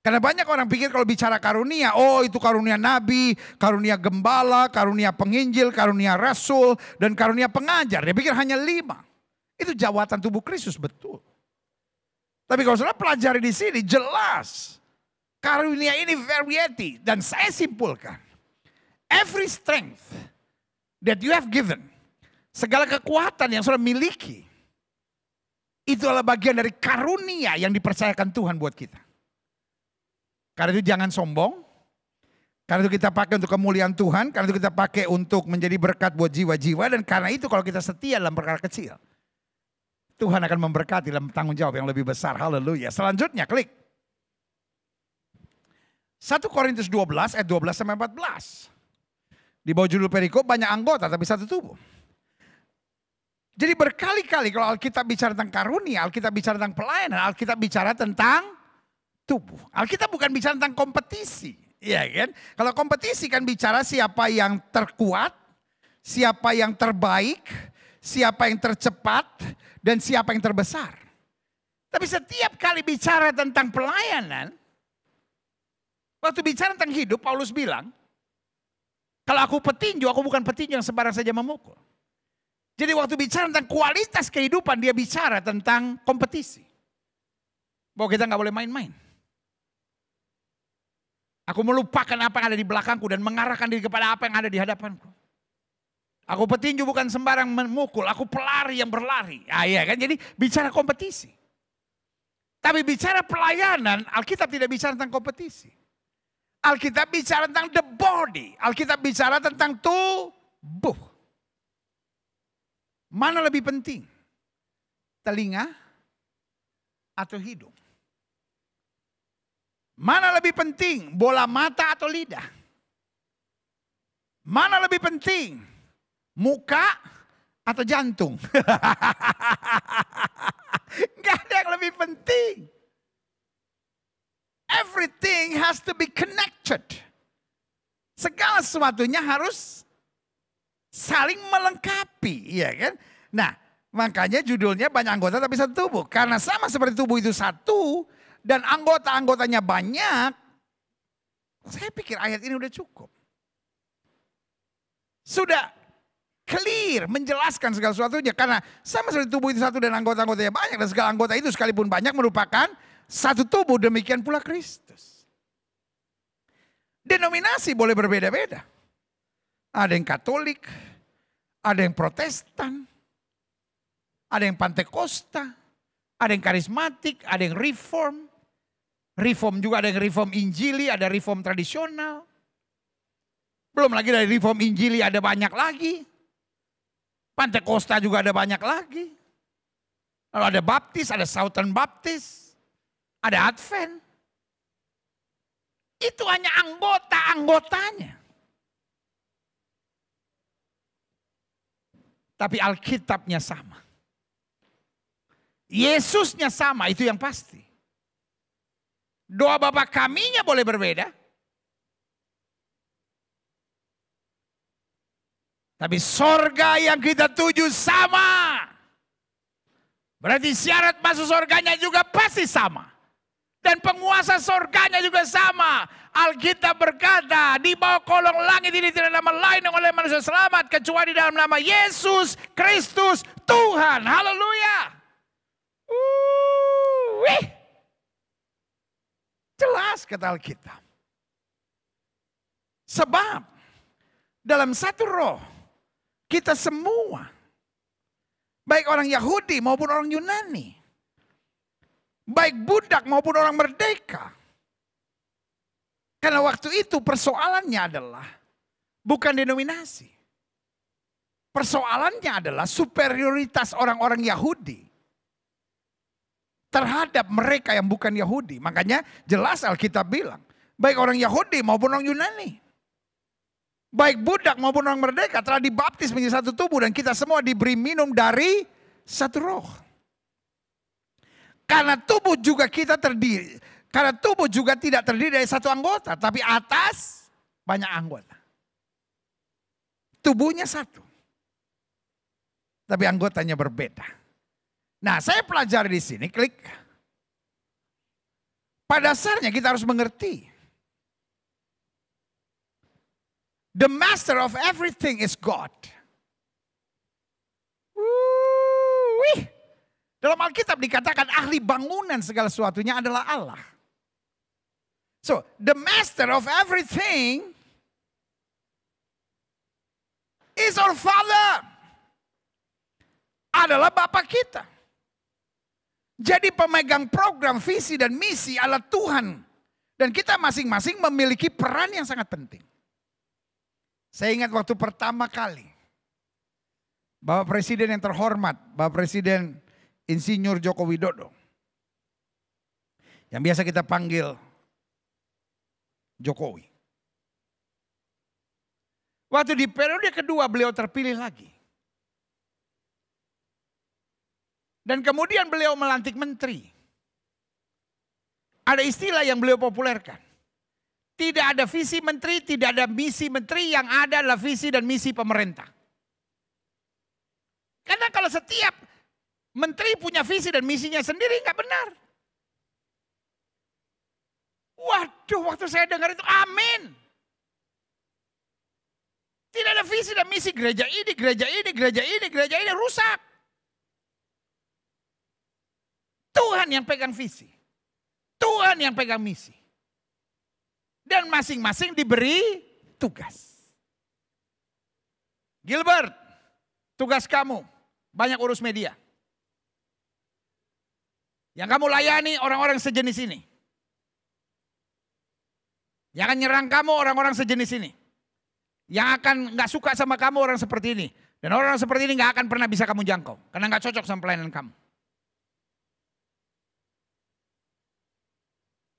Karena banyak orang pikir kalau bicara karunia, oh itu karunia nabi, karunia gembala, karunia penginjil, karunia rasul, dan karunia pengajar. Dia pikir hanya 5. Itu jawatan tubuh Kristus, betul. Tapi kalau saudara pelajari di sini jelas karunia ini variety. Dan saya simpulkan, every strength that you have given, segala kekuatan yang saudara miliki, itu adalah bagian dari karunia yang dipercayakan Tuhan buat kita. Karena itu jangan sombong. Karena itu kita pakai untuk kemuliaan Tuhan. Karena itu kita pakai untuk menjadi berkat buat jiwa-jiwa. Dan karena itu kalau kita setia dalam perkara kecil, Tuhan akan memberkati dalam tanggung jawab yang lebih besar. Haleluya. Selanjutnya klik. 1 Korintus 12 ayat 12 sampai 14. Di bawah judul perikop banyak anggota tapi satu tubuh. Jadi berkali-kali kalau Alkitab bicara tentang karunia, Alkitab bicara tentang pelayanan, Alkitab bicara tentang tubuh. Alkitab bukan bicara tentang kompetisi, ya kan? Kalau kompetisi kan bicara siapa yang terkuat, siapa yang terbaik, siapa yang tercepat, dan siapa yang terbesar. Tapi setiap kali bicara tentang pelayanan, waktu bicara tentang hidup, Paulus bilang, kalau aku petinju, aku bukan petinju yang sembarang saja memukul. Jadi waktu bicara tentang kualitas kehidupan, dia bicara tentang kompetisi. Bahwa kita nggak boleh main-main. Aku melupakan apa yang ada di belakangku dan mengarahkan diri kepada apa yang ada di hadapanku. Aku petinju bukan sembarang memukul, aku pelari yang berlari. Iya kan, jadi bicara kompetisi. Tapi bicara pelayanan, Alkitab tidak bicara tentang kompetisi. Alkitab bicara tentang the body. Alkitab bicara tentang tubuh. Mana lebih penting? Telinga atau hidung? Mana lebih penting, bola mata atau lidah? Mana lebih penting, muka atau jantung? Gak ada yang lebih penting. Everything has to be connected. Segala sesuatunya harus saling melengkapi, ya kan? Nah, makanya judulnya banyak anggota tapi satu tubuh. Karena sama seperti tubuh itu satu, dan anggota-anggotanya banyak, saya pikir ayat ini udah cukup. Sudah clear, menjelaskan segala sesuatunya. Karena sama seperti tubuh itu satu dan anggota-anggotanya banyak. Dan segala anggota itu sekalipun banyak merupakan satu tubuh, demikian pula Kristus. Denominasi boleh berbeda-beda. Ada yang Katolik, ada yang Protestan, ada yang Pantekosta, ada yang karismatik, ada yang reform. Reform juga ada yang reform Injili, ada reform tradisional. Belum lagi dari reform Injili ada banyak lagi. Pantekosta juga ada banyak lagi. Lalu ada Baptis, ada Southern Baptist, ada Advent. Itu hanya anggota-anggotanya. Tapi Alkitabnya sama. Yesusnya sama, itu yang pasti. Doa Bapa kaminya boleh berbeda. Tapi sorga yang kita tuju sama. Berarti syarat masuk sorganya juga pasti sama. Dan penguasa sorganya juga sama. Alkitab berkata, di bawah kolong langit ini tidak ada nama lain yang oleh manusia selamat kecuali dalam nama Yesus Kristus Tuhan. Haleluya. Jelas kata Alkitab. Sebab dalam satu roh kita semua, baik orang Yahudi maupun orang Yunani, baik budak maupun orang merdeka. Karena waktu itu persoalannya adalah bukan denominasi. Persoalannya adalah superioritas orang-orang Yahudi terhadap mereka yang bukan Yahudi. Makanya jelas Alkitab bilang, baik orang Yahudi maupun orang Yunani, baik budak maupun orang merdeka telah dibaptis menjadi satu tubuh dan kita semua diberi minum dari satu roh. Karena tubuh juga karena tubuh juga tidak terdiri dari satu anggota, tapi atas banyak anggota. Tubuhnya satu, tapi anggotanya berbeda. Nah, saya pelajari di sini, klik. Pada dasarnya kita harus mengerti. The master of everything is God. Wih. Dalam Alkitab dikatakan ahli bangunan segala sesuatunya adalah Allah. So, the master of everything is our Father. Adalah Bapa kita. Jadi pemegang program, visi dan misi adalah Tuhan. Dan kita masing-masing memiliki peran yang sangat penting. Saya ingat waktu pertama kali Bapak Presiden yang terhormat, Bapak Presiden Insinyur Joko Widodo. Yang biasa kita panggil Jokowi. Waktu di periode kedua beliau terpilih lagi. Dan kemudian beliau melantik menteri. Ada istilah yang beliau populerkan. Tidak ada visi menteri, tidak ada misi menteri, yang ada adalah visi dan misi pemerintah. Karena kalau setiap menteri punya visi dan misinya sendiri nggak benar. Waduh, waktu saya dengar itu amin. Tidak ada visi dan misi gereja ini, gereja ini, gereja ini, gereja ini rusak. Tuhan yang pegang visi. Tuhan yang pegang misi. Dan masing-masing diberi tugas. Gilbert, tugas kamu banyak urus media. Yang kamu layani orang-orang sejenis ini. Yang akan nyerang kamu orang-orang sejenis ini. Yang akan gak suka sama kamu orang seperti ini. Dan orang seperti ini gak akan pernah bisa kamu jangkau. Karena gak cocok sama pelayanan kamu.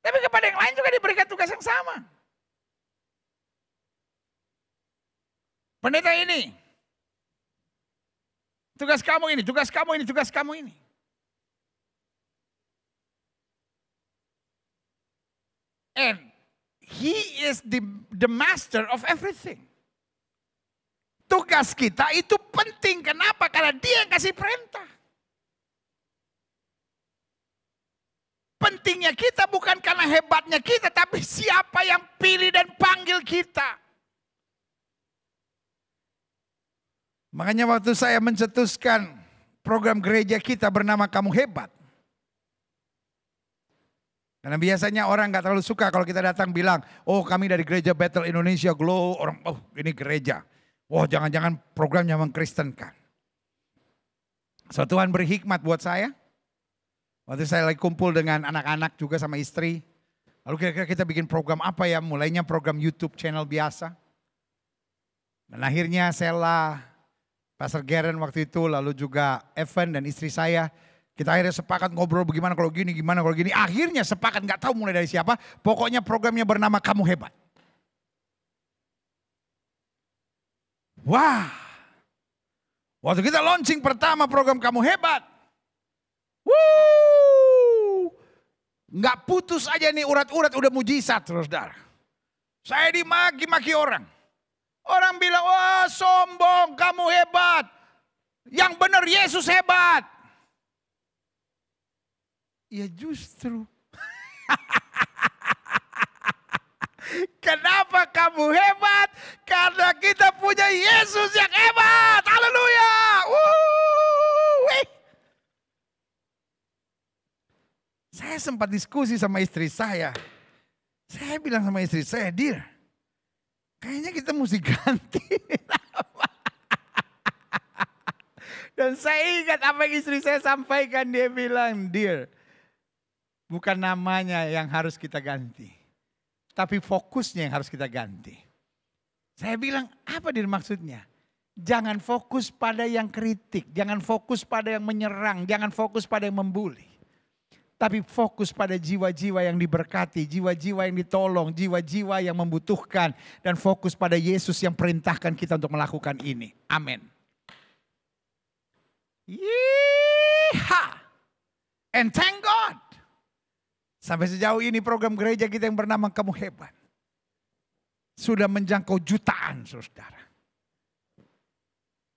Tapi kepada yang lain juga diberikan tugas yang sama. Pendeta ini. Tugas kamu ini, tugas kamu ini, tugas kamu ini. And he is the master of everything. Tugas kita itu penting. Kenapa? Karena dia yang kasih perintah. Pentingnya kita bukan karena hebatnya kita, tapi siapa yang pilih dan panggil kita. Makanya waktu saya mencetuskan program gereja kita bernama Kamu Hebat. Karena biasanya orang gak terlalu suka kalau kita datang bilang, oh kami dari gereja Bethel Indonesia Glow. Orang, oh ini gereja. Wah jangan-jangan programnya mengkristenkan. So Tuhan beri hikmat buat saya. Waktu saya lagi kumpul dengan anak-anak juga sama istri. Lalu kira-kira kita bikin program apa ya? Mulainya program YouTube channel biasa. Dan akhirnya Sela, Pastor Garen waktu itu, lalu juga Evan dan istri saya. Kita akhirnya sepakat ngobrol bagaimana kalau gini, gimana kalau gini. Akhirnya sepakat gak tahu mulai dari siapa. Pokoknya programnya bernama Kamu Hebat. Wah. Waktu kita launching pertama program Kamu Hebat. Nggak putus aja nih urat-urat udah mujizat saudara. Saya dimaki-maki orang. Orang bilang, wah sombong kamu hebat. Yang benar Yesus hebat. Ya justru. Kenapa kamu hebat? Karena kita punya Yesus yang hebat. Haleluya. Saya sempat diskusi sama istri saya. Saya bilang sama istri saya, Dir, kayaknya kita mesti ganti nama. Dan saya ingat apa yang istri saya sampaikan. Dia bilang, Dir, bukan namanya yang harus kita ganti. Tapi fokusnya yang harus kita ganti. Saya bilang, apa Dir maksudnya? Jangan fokus pada yang kritik. Jangan fokus pada yang menyerang. Jangan fokus pada yang membuli. Tapi fokus pada jiwa-jiwa yang diberkati, jiwa-jiwa yang ditolong, jiwa-jiwa yang membutuhkan. Dan fokus pada Yesus yang perintahkan kita untuk melakukan ini. Amin. Yeeha. And thank God. Sampai sejauh ini program gereja kita yang bernama Kamu Hebat. Sudah menjangkau jutaan saudara.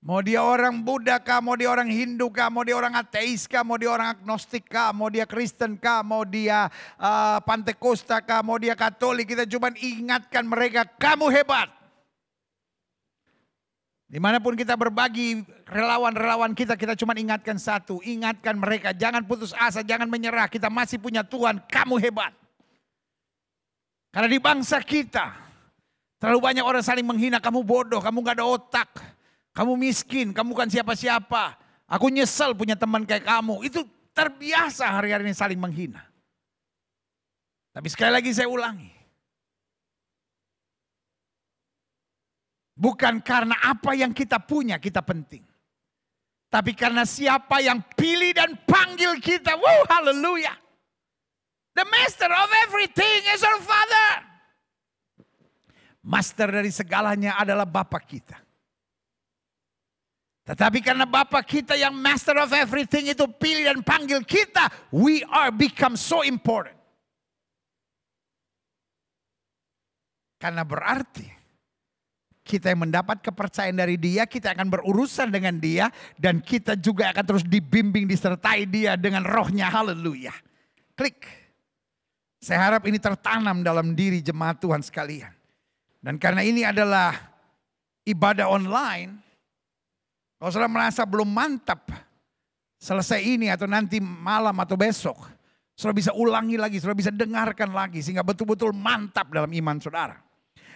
Mau dia orang Buddha kah, mau dia orang Hindu kah, mau dia orang ateis kah, mau dia orang agnostik kah, mau dia Kristen kah, mau dia Pantekosta kah, mau dia Katolik, kita cuma ingatkan mereka, kamu hebat. Dimanapun kita berbagi relawan-relawan kita cuma ingatkan satu, ingatkan mereka, jangan putus asa, jangan menyerah, kita masih punya Tuhan, kamu hebat. Karena di bangsa kita, terlalu banyak orang saling menghina, kamu bodoh, kamu gak ada otak. Kamu miskin, kamu bukan siapa-siapa. Aku nyesel punya teman kayak kamu. Itu terbiasa hari-hari ini saling menghina. Tapi sekali lagi saya ulangi. Bukan karena apa yang kita punya kita penting. Tapi karena siapa yang pilih dan panggil kita. Wow, haleluya. The master of everything is our Father. Master dari segalanya adalah Bapa kita. Tetapi karena Bapa kita yang master of everything itu pilih dan panggil kita, we are become so important. Karena berarti kita yang mendapat kepercayaan dari Dia, kita akan berurusan dengan Dia, dan kita juga akan terus dibimbing, disertai Dia dengan rohnya. Haleluya. Klik. Saya harap ini tertanam dalam diri jemaat Tuhan sekalian. Dan karena ini adalah ibadah online, kalau saudara merasa belum mantap selesai ini atau nanti malam atau besok, saudara bisa ulangi lagi, saudara bisa dengarkan lagi sehingga betul-betul mantap dalam iman saudara.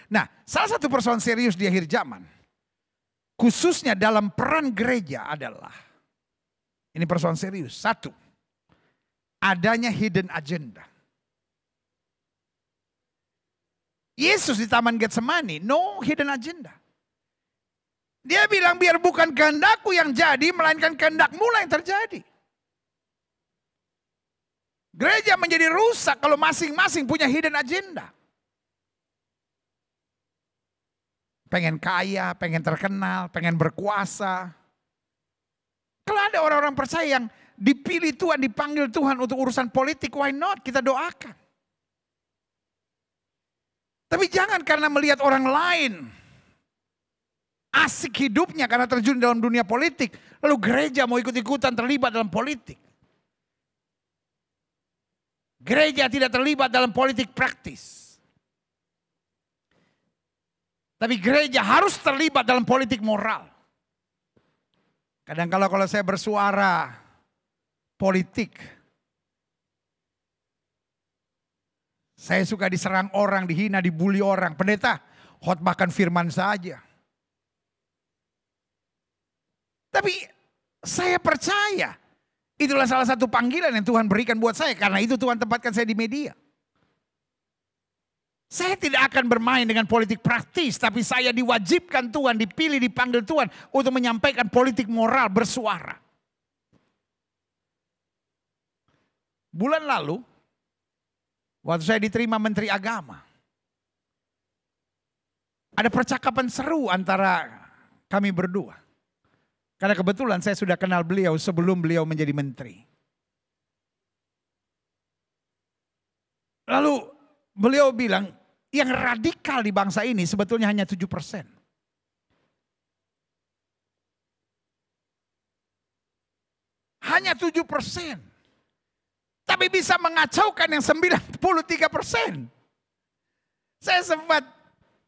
Nah, salah satu persoalan serius di akhir zaman, khususnya dalam peran gereja adalah, ini persoalan serius. Satu, adanya hidden agenda. Yesus di Taman Getsemani, no hidden agenda. Dia bilang biar bukan kehendakku yang jadi, melainkan kehendakmu lah yang terjadi. Gereja menjadi rusak kalau masing-masing punya hidden agenda. Pengen kaya, pengen terkenal, pengen berkuasa. Kalau ada orang-orang percaya yang dipilih Tuhan, dipanggil Tuhan untuk urusan politik, why not? Kita doakan. Tapi jangan karena melihat orang lain asik hidupnya karena terjun dalam dunia politik, lalu gereja mau ikut-ikutan terlibat dalam politik. Gereja tidak terlibat dalam politik praktis. Tapi gereja harus terlibat dalam politik moral. Kadang kalau saya bersuara politik, saya suka diserang orang, dihina, dibully orang. Pendeta, khotbahkan firman saja. Tapi saya percaya itulah salah satu panggilan yang Tuhan berikan buat saya. Karena itu Tuhan tempatkan saya di media. Saya tidak akan bermain dengan politik praktis. Tapi saya diwajibkan Tuhan, dipilih, dipanggil Tuhan untuk menyampaikan politik moral bersuara. Bulan lalu, waktu saya diterima Menteri Agama, ada percakapan seru antara kami berdua. Karena kebetulan saya sudah kenal beliau sebelum beliau menjadi menteri. Lalu beliau bilang, yang radikal di bangsa ini sebetulnya hanya 7%. Hanya 7%. Tapi bisa mengacaukan yang 93%. Saya sempat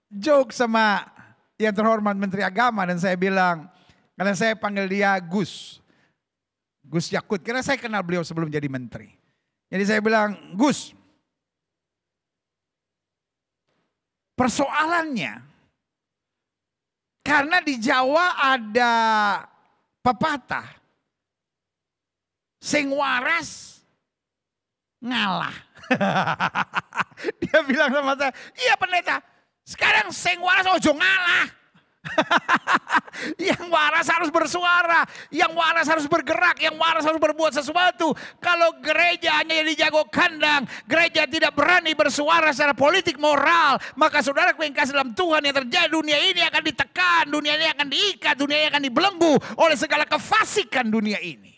joke sama yang terhormat Menteri Agama dan saya bilang, karena saya panggil dia Gus Yakut, karena saya kenal beliau sebelum jadi menteri. Jadi saya bilang, Gus, persoalannya karena di Jawa ada pepatah, sing waras ngalah. Dia bilang sama saya, iya pendeta, sekarang sing waras ojo ngalah. Yang waras harus bersuara, yang waras harus bergerak, yang waras harus berbuat sesuatu. Kalau gereja hanya jadi jago kandang, gereja tidak berani bersuara secara politik moral, maka saudara yang kasih dalam Tuhan, yang terjadi dunia ini akan ditekan, dunia ini akan diikat, dunia ini akan dibelenggu oleh segala kefasikan dunia ini.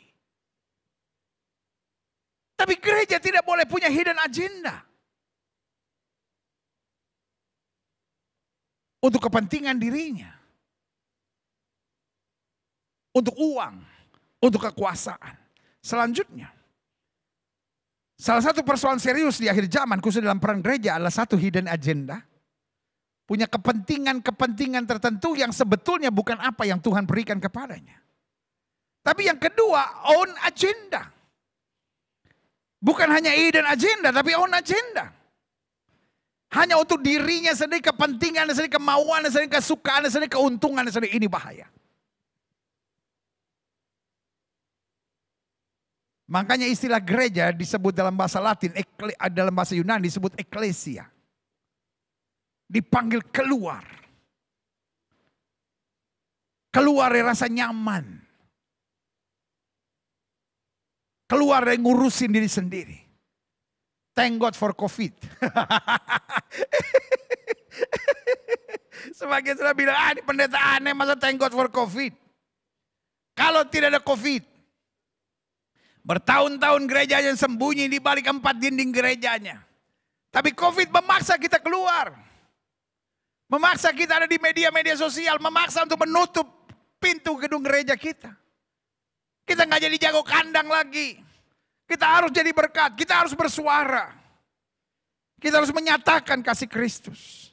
Tapi gereja tidak boleh punya hidden agenda untuk kepentingan dirinya. untuk uang, untuk kekuasaan. Selanjutnya, salah satu persoalan serius di akhir zaman khusus dalam peran gereja adalah satu hidden agenda. Punya kepentingan-kepentingan tertentu yang sebetulnya bukan apa yang Tuhan berikan kepadanya. Tapi yang kedua, own agenda. Bukan hanya hidden agenda, tapi own agenda. Hanya untuk dirinya sendiri, kepentingan sendiri, kemauan sendiri, kesukaan sendiri, keuntungan sendiri. Ini bahaya. Makanya istilah gereja disebut dalam bahasa Latin, dalam bahasa Yunani disebut eklesia. Dipanggil keluar. Keluar dari rasa nyaman. Keluar dari ngurusin diri sendiri. Thank God for COVID. Sebagian sudah bilang, ini pendeta aneh masa thank God for COVID. Kalau tidak ada COVID. Bertahun-tahun gerejanya sembunyi di balik 4 dinding gerejanya. Tapi COVID memaksa kita keluar. Memaksa kita ada di media-media sosial. Memaksa untuk menutup pintu gedung gereja kita. Kita nggak jadi jago kandang lagi. Kita harus jadi berkat. Kita harus bersuara. Kita harus menyatakan kasih Kristus.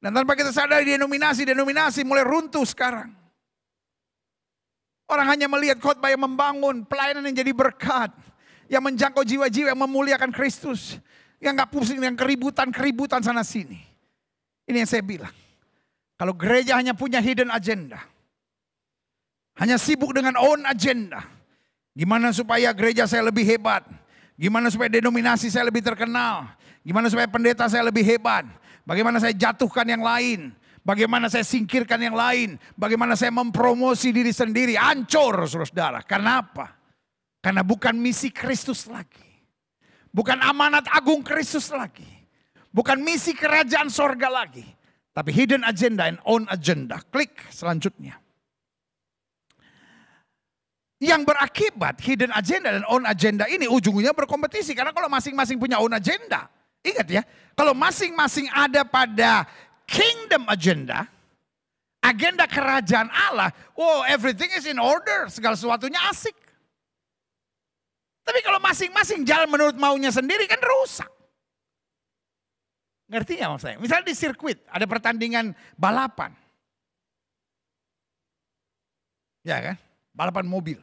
Dan tanpa kita sadari denominasi mulai runtuh sekarang. Orang hanya melihat khotbah yang membangun, pelayanan yang jadi berkat. Yang menjangkau jiwa-jiwa yang memuliakan Kristus. Yang gak pusing dengan keributan sana sini. Ini yang saya bilang. Kalau gereja hanya punya hidden agenda. Hanya sibuk dengan own agenda. Gimana supaya gereja saya lebih hebat. Gimana supaya denominasi saya lebih terkenal. Gimana supaya pendeta saya lebih hebat. Bagaimana saya jatuhkan yang lain. Bagaimana saya singkirkan yang lain. Bagaimana saya mempromosi diri sendiri. Hancur saudara-saudara. Karena apa? Karena bukan misi Kristus lagi. Bukan amanat agung Kristus lagi. Bukan misi kerajaan sorga lagi. Tapi hidden agenda and own agenda. Klik selanjutnya. Yang berakibat hidden agenda dan own agenda ini ujung-ujungnya berkompetisi. Karena kalau masing-masing punya own agenda. Ingat ya, kalau masing-masing ada pada kingdom agenda. Agenda kerajaan Allah. Oh, everything is in order. Segala sesuatunya asik. Tapi kalau masing-masing jalan menurut maunya sendiri kan rusak. Ngerti ya maksud saya? Misalnya di sirkuit ada pertandingan balapan. Ya kan? Balapan mobil.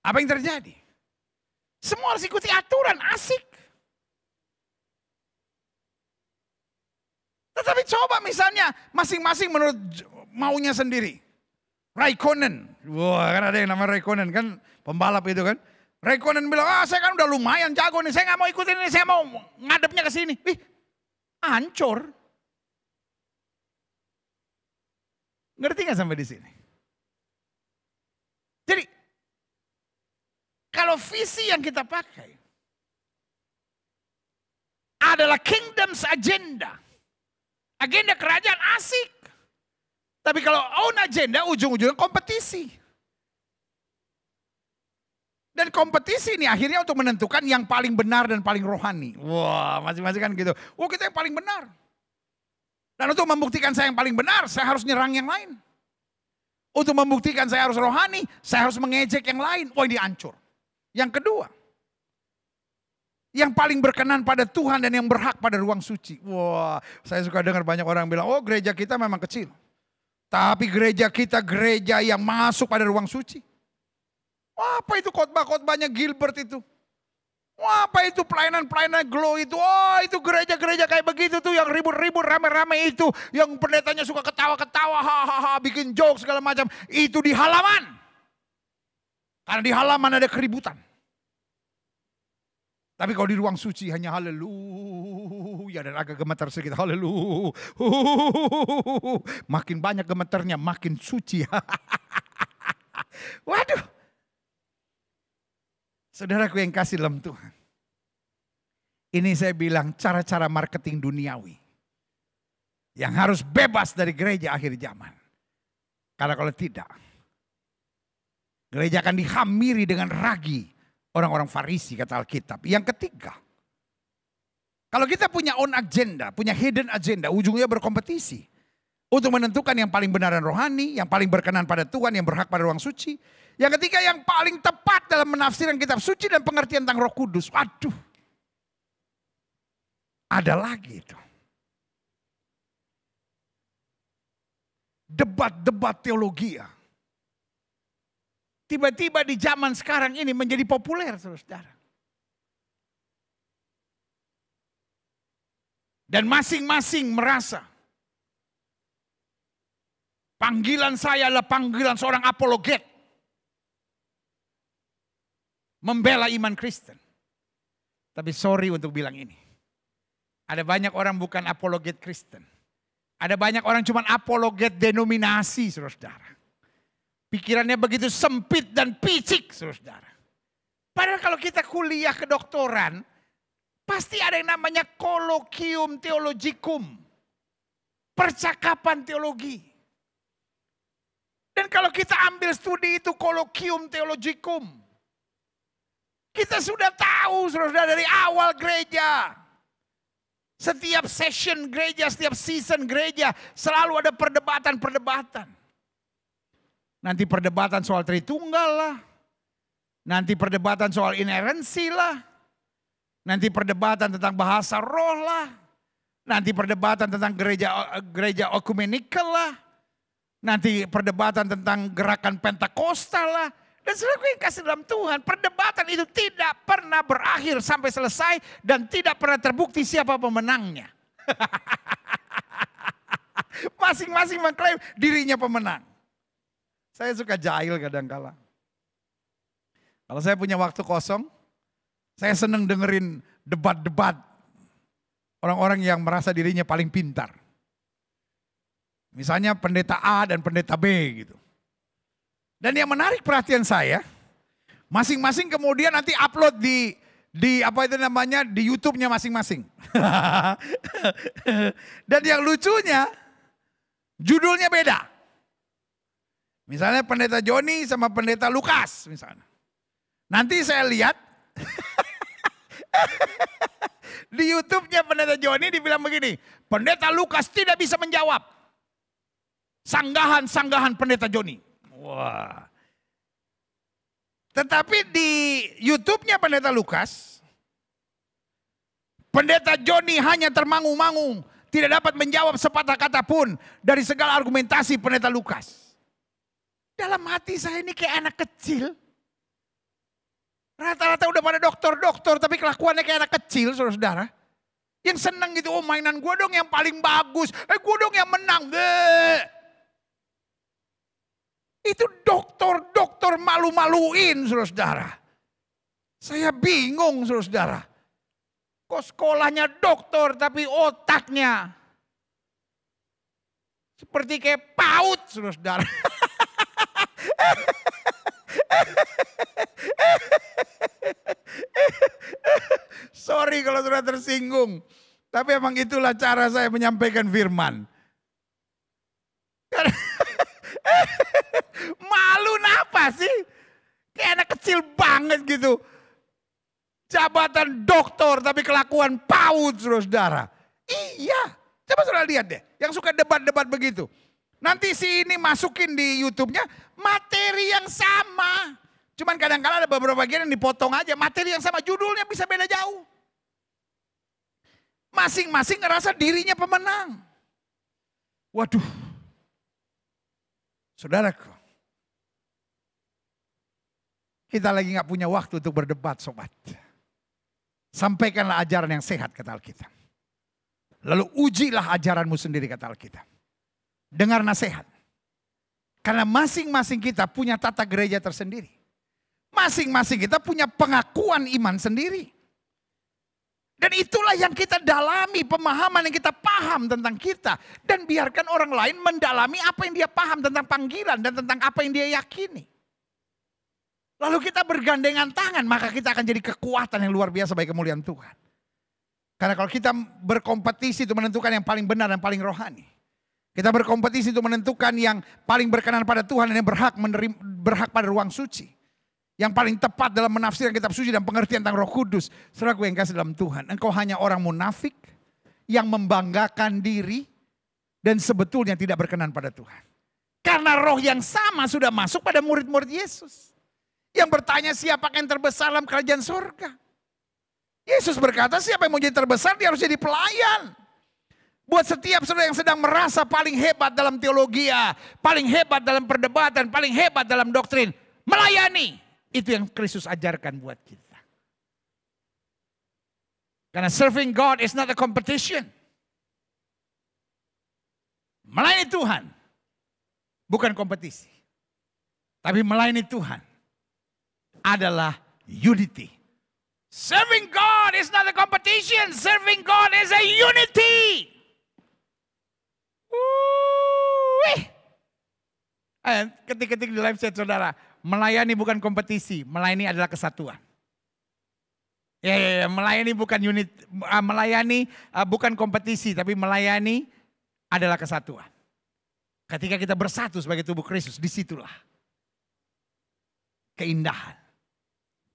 Apa yang terjadi? Semua harus ikuti aturan, asik. Tetapi coba misalnya masing-masing menurut maunya sendiri. Raikkonen. Wah, kan ada yang namanya Raikkonen kan, pembalap itu kan. Raikkonen bilang, saya kan udah lumayan jago nih, saya gak mau ikutin ini, saya mau ngadepnya ke sini. Hancur. Ngerti gak sampai di sini? Jadi, kalau visi yang kita pakai adalah kingdom's agenda. Agenda kerajaan asik. Tapi kalau own agenda ujung-ujungnya kompetisi. Dan kompetisi ini akhirnya untuk menentukan yang paling benar dan paling rohani. Wah, masing-masing kan gitu. Oh, kita yang paling benar. Dan untuk membuktikan saya yang paling benar, saya harus nyerang yang lain. Untuk membuktikan saya harus rohani, saya harus mengejek yang lain. Wah, ini hancur. Yang kedua, yang paling berkenan pada Tuhan dan yang berhak pada ruang suci. Wah, saya suka dengar banyak orang bilang, oh gereja kita memang kecil. Tapi gereja kita gereja yang masuk pada ruang suci. Wah, apa itu khotbah-khotbahnya Gilbert itu? Wah, apa itu pelayanan-pelayanan Glow itu? Oh, itu gereja-gereja kayak begitu tuh yang ribut-ribut rame-rame itu. Yang pendetanya suka ketawa-ketawa, hahaha, bikin joke segala macam. Itu di halaman. Karena di halaman ada keributan. Tapi kalau di ruang suci hanya haleluya dan agak gemetar sedikit haleluya. Makin banyak gemeternya makin suci. Waduh. Saudaraku yang kasih dalam Tuhan. Ini saya bilang cara-cara marketing duniawi. Yang harus bebas dari gereja akhir zaman. Karena kalau tidak. Gereja akan dihamiri dengan ragi orang-orang Farisi kata Alkitab. Yang ketiga. Kalau kita punya own agenda, punya hidden agenda, ujungnya berkompetisi. Untuk menentukan yang paling benar dan rohani, yang paling berkenan pada Tuhan, yang berhak pada ruang suci. Yang ketiga yang paling tepat dalam menafsirkan kitab suci dan pengertian tentang Roh Kudus. Waduh. Ada lagi itu. Debat-debat teologi ya. Tiba-tiba di zaman sekarang ini menjadi populer, saudara. Dan masing-masing merasa panggilan saya adalah panggilan seorang apologet. Membela iman Kristen. Tapi sorry untuk bilang ini. Ada banyak orang bukan apologet Kristen. Ada banyak orang cuma apologet denominasi, saudara. Pikirannya begitu sempit dan picik, saudara. Padahal kalau kita kuliah kedoktoran, pasti ada yang namanya kolokium theologicum. Percakapan teologi. Dan kalau kita ambil studi itu kolokium theologicum, kita sudah tahu, saudara, dari awal gereja. Setiap session gereja, setiap season gereja selalu ada perdebatan-perdebatan. Nanti perdebatan soal Tritunggal lah. Nanti perdebatan soal inerensi lah. Nanti perdebatan tentang bahasa roh lah. Nanti perdebatan tentang gereja ekumenikal lah. Nanti perdebatan tentang gerakan Pentakostal lah. Dan saudaraku yang kasih dalam Tuhan, perdebatan itu tidak pernah berakhir sampai selesai dan tidak pernah terbukti siapa pemenangnya. Masing-masing mengklaim dirinya pemenang. Saya suka jahil kadang-kala. Kalau saya punya waktu kosong, saya senang dengerin debat-debat orang-orang yang merasa dirinya paling pintar. Misalnya pendeta A dan pendeta B gitu. Dan yang menarik perhatian saya, masing-masing kemudian nanti upload di apa itu namanya, di YouTube-nya masing-masing. Dan yang lucunya, judulnya beda. Misalnya pendeta Joni sama pendeta Lukas misalnya. Nanti saya lihat di YouTube-nya pendeta Joni dibilang begini, pendeta Lukas tidak bisa menjawab. Sanggahan pendeta Joni. Wah. Tetapi di YouTube-nya pendeta Lukas, pendeta Joni hanya termangu-mangu, tidak dapat menjawab sepatah kata pun dari segala argumentasi pendeta Lukas. Dalam hati saya ini kayak anak kecil. Rata-rata udah pada dokter-dokter, tapi kelakuannya kayak anak kecil, saudara-saudara. Yang senang gitu, oh mainan gue dong yang paling bagus, gue dong yang menang. Itu dokter malu-maluin, saudara-saudara. Saya bingung, saudara-saudara. Kok sekolahnya dokter tapi otaknya seperti kayak paut, saudara-saudara. Sorry kalau sudah tersinggung. Tapi emang itulah cara saya menyampaikan firman. Malu napa sih? Kayak anak kecil banget gitu. Jabatan doktor tapi kelakuan paut, saudara. Iya, coba saudara lihat deh. Yang suka debat-debat begitu. Nanti si ini masukin di YouTube-nya materi yang sama. Cuman kadang-kadang ada beberapa bagian yang dipotong aja. Materi yang sama, judulnya bisa beda jauh. Masing-masing ngerasa dirinya pemenang. Waduh. Saudaraku. Kita lagi gak punya waktu untuk berdebat, sobat. Sampaikanlah ajaran yang sehat, kata Alkitab. Lalu ujilah ajaranmu sendiri, kata Alkitab. Dengar nasihat. Karena masing-masing kita punya tata gereja tersendiri. Masing-masing kita punya pengakuan iman sendiri. Dan itulah yang kita dalami, pemahaman yang kita paham tentang kita. Dan biarkan orang lain mendalami apa yang dia paham tentang panggilan dan tentang apa yang dia yakini. Lalu kita bergandengan tangan, maka kita akan jadi kekuatan yang luar biasa bagi kemuliaan Tuhan. Karena kalau kita berkompetisi untuk menentukan yang paling benar dan paling rohani. Kita berkompetisi untuk menentukan yang paling berkenan pada Tuhan dan yang berhak pada ruang suci. Yang paling tepat dalam menafsirkan kitab suci dan pengertian tentang Roh Kudus. Saudaraku yang kasih dalam Tuhan, engkau hanya orang munafik yang membanggakan diri dan sebetulnya tidak berkenan pada Tuhan. Karena roh yang sama sudah masuk pada murid-murid Yesus. Yang bertanya siapa yang terbesar dalam kerajaan surga. Yesus berkata siapa yang mau jadi terbesar dia harus jadi pelayan. Buat setiap saudara yang sedang merasa paling hebat dalam teologi, paling hebat dalam perdebatan, paling hebat dalam doktrin. Melayani. Itu yang Kristus ajarkan buat kita. Karena serving God is not a competition. Melayani Tuhan bukan kompetisi. Tapi melayani Tuhan adalah unity. Serving God is not a competition. Serving God is a unity. Ketik-ketik di live chat saudara. Melayani bukan kompetisi. Melayani adalah kesatuan. Melayani bukan unit. Melayani bukan kompetisi. Tapi melayani adalah kesatuan. Ketika kita bersatu sebagai tubuh Kristus, disitulah keindahan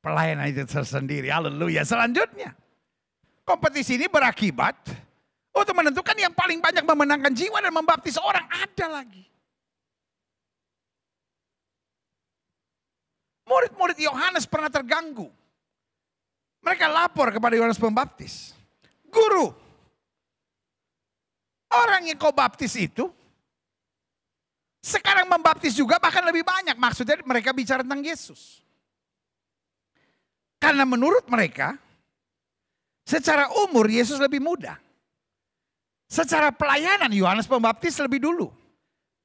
pelayanan itu tersendiri. Haleluya. Selanjutnya, kompetisi ini berakibat untuk menentukan yang paling banyak memenangkan jiwa dan membaptis orang. Ada lagi. Murid-murid Yohanes pernah terganggu. Mereka lapor kepada Yohanes Pembaptis. Guru, orang yang kau baptis itu sekarang membaptis juga bahkan lebih banyak. Maksudnya mereka bicara tentang Yesus. Karena menurut mereka secara umur Yesus lebih muda. Secara pelayanan Yohanes Pembaptis lebih dulu.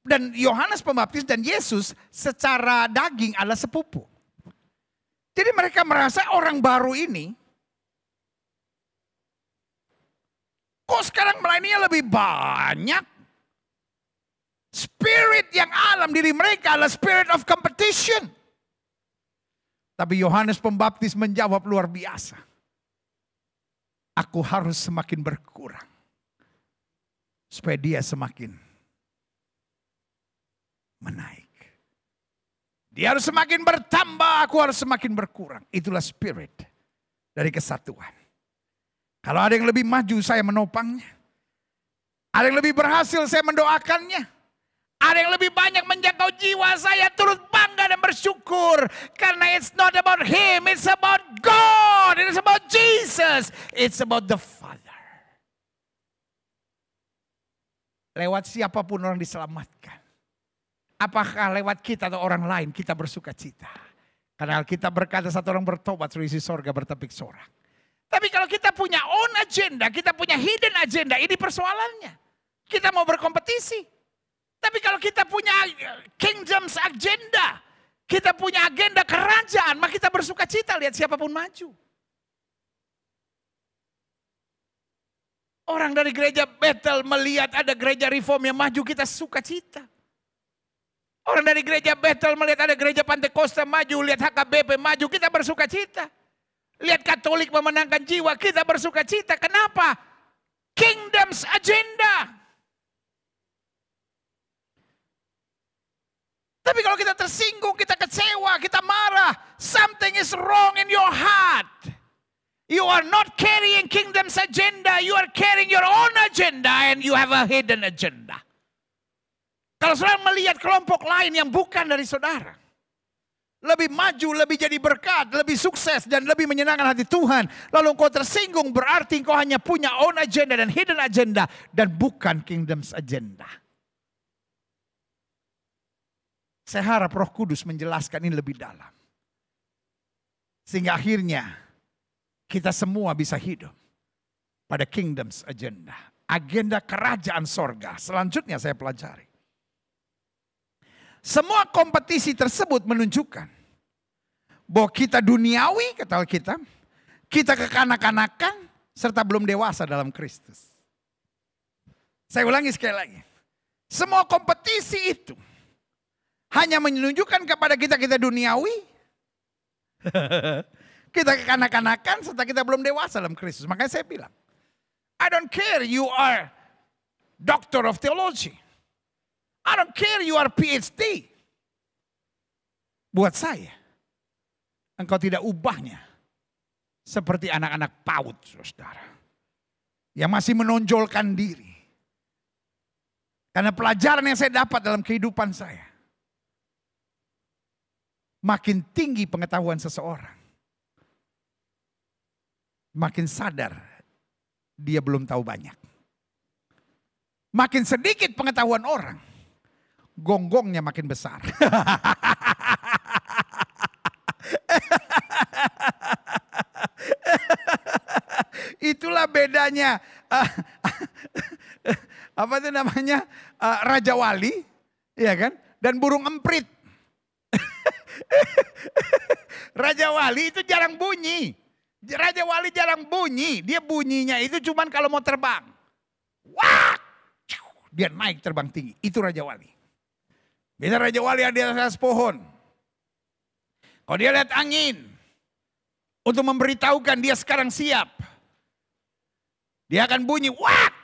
Dan Yohanes Pembaptis dan Yesus secara daging adalah sepupu. Jadi mereka merasa orang baru ini kok sekarang melayaninya lebih banyak. Spirit yang alam diri mereka adalah spirit of competition. Tapi Yohanes Pembaptis menjawab luar biasa. Aku harus semakin berkurang. Supaya dia semakin menaik. Dia harus semakin bertambah, aku harus semakin berkurang. Itulah spirit dari kesatuan. Kalau ada yang lebih maju, saya menopangnya. Ada yang lebih berhasil, saya mendoakannya. Ada yang lebih banyak menjangkau jiwa, saya turut bangga dan bersyukur. Karena it's not about him, it's about God. It's about Jesus. It's about the Father. Lewat siapapun orang diselamatkan. Apakah lewat kita atau orang lain kita bersuka cita. Karena kita berkata satu orang bertobat suruh isi sorga bertepik sorak. Tapi kalau kita punya own agenda, kita punya hidden agenda, ini persoalannya. Kita mau berkompetisi. Tapi kalau kita punya kingdom's agenda, kita punya agenda kerajaan, maka kita bersuka cita lihat siapapun maju. Orang dari gereja Bethel melihat ada gereja reform yang maju, kita suka cita. Orang dari gereja Bethel melihat ada gereja Pantekosta maju, lihat HKBP maju, kita bersuka cita. Lihat Katolik memenangkan jiwa, kita bersuka cita. Kenapa? Kingdom's agenda. Tapi kalau kita tersinggung, kita kecewa, kita marah, something is wrong in your heart. You are not carrying kingdom's agenda, you are carrying your own agenda and you have a hidden agenda. Kalau saudara melihat kelompok lain yang bukan dari saudara, lebih maju, lebih jadi berkat, lebih sukses dan lebih menyenangkan hati Tuhan, lalu engkau tersinggung berarti engkau hanya punya own agenda dan hidden agenda dan bukan kingdom's agenda. Saya harap Roh Kudus menjelaskan ini lebih dalam. Sehingga akhirnya kita semua bisa hidup pada kingdom's agenda. Agenda kerajaan sorga. Selanjutnya saya pelajari. Semua kompetisi tersebut menunjukkan bahwa kita duniawi, kata Alkitab, kita kekanak-kanakan, serta belum dewasa dalam Kristus. Saya ulangi sekali lagi. Semua kompetisi itu hanya menunjukkan kepada kita duniawi, kita kekanak-kanakan, serta kita belum dewasa dalam Kristus. Makanya saya bilang, I don't care you are doctor of theology. I don't care you are PhD. Buat saya, engkau tidak ubahnya seperti anak-anak PAUD, saudara. Yang masih menonjolkan diri. Karena pelajaran yang saya dapat dalam kehidupan saya. Makin tinggi pengetahuan seseorang, makin sadar dia belum tahu banyak. Makin sedikit pengetahuan orang, gonggongnya makin besar. Itulah bedanya apa itu namanya Raja Wali, ya kan? Dan burung emprit. Raja Wali itu jarang bunyi. Raja Wali jarang bunyi. Dia bunyinya itu cuman kalau mau terbang. Wah, dia naik terbang tinggi. Itu Raja Wali. Biasa Raja Wali ada di atas pohon. Kalau dia lihat angin, untuk memberitahukan dia sekarang siap, dia akan bunyi, wak.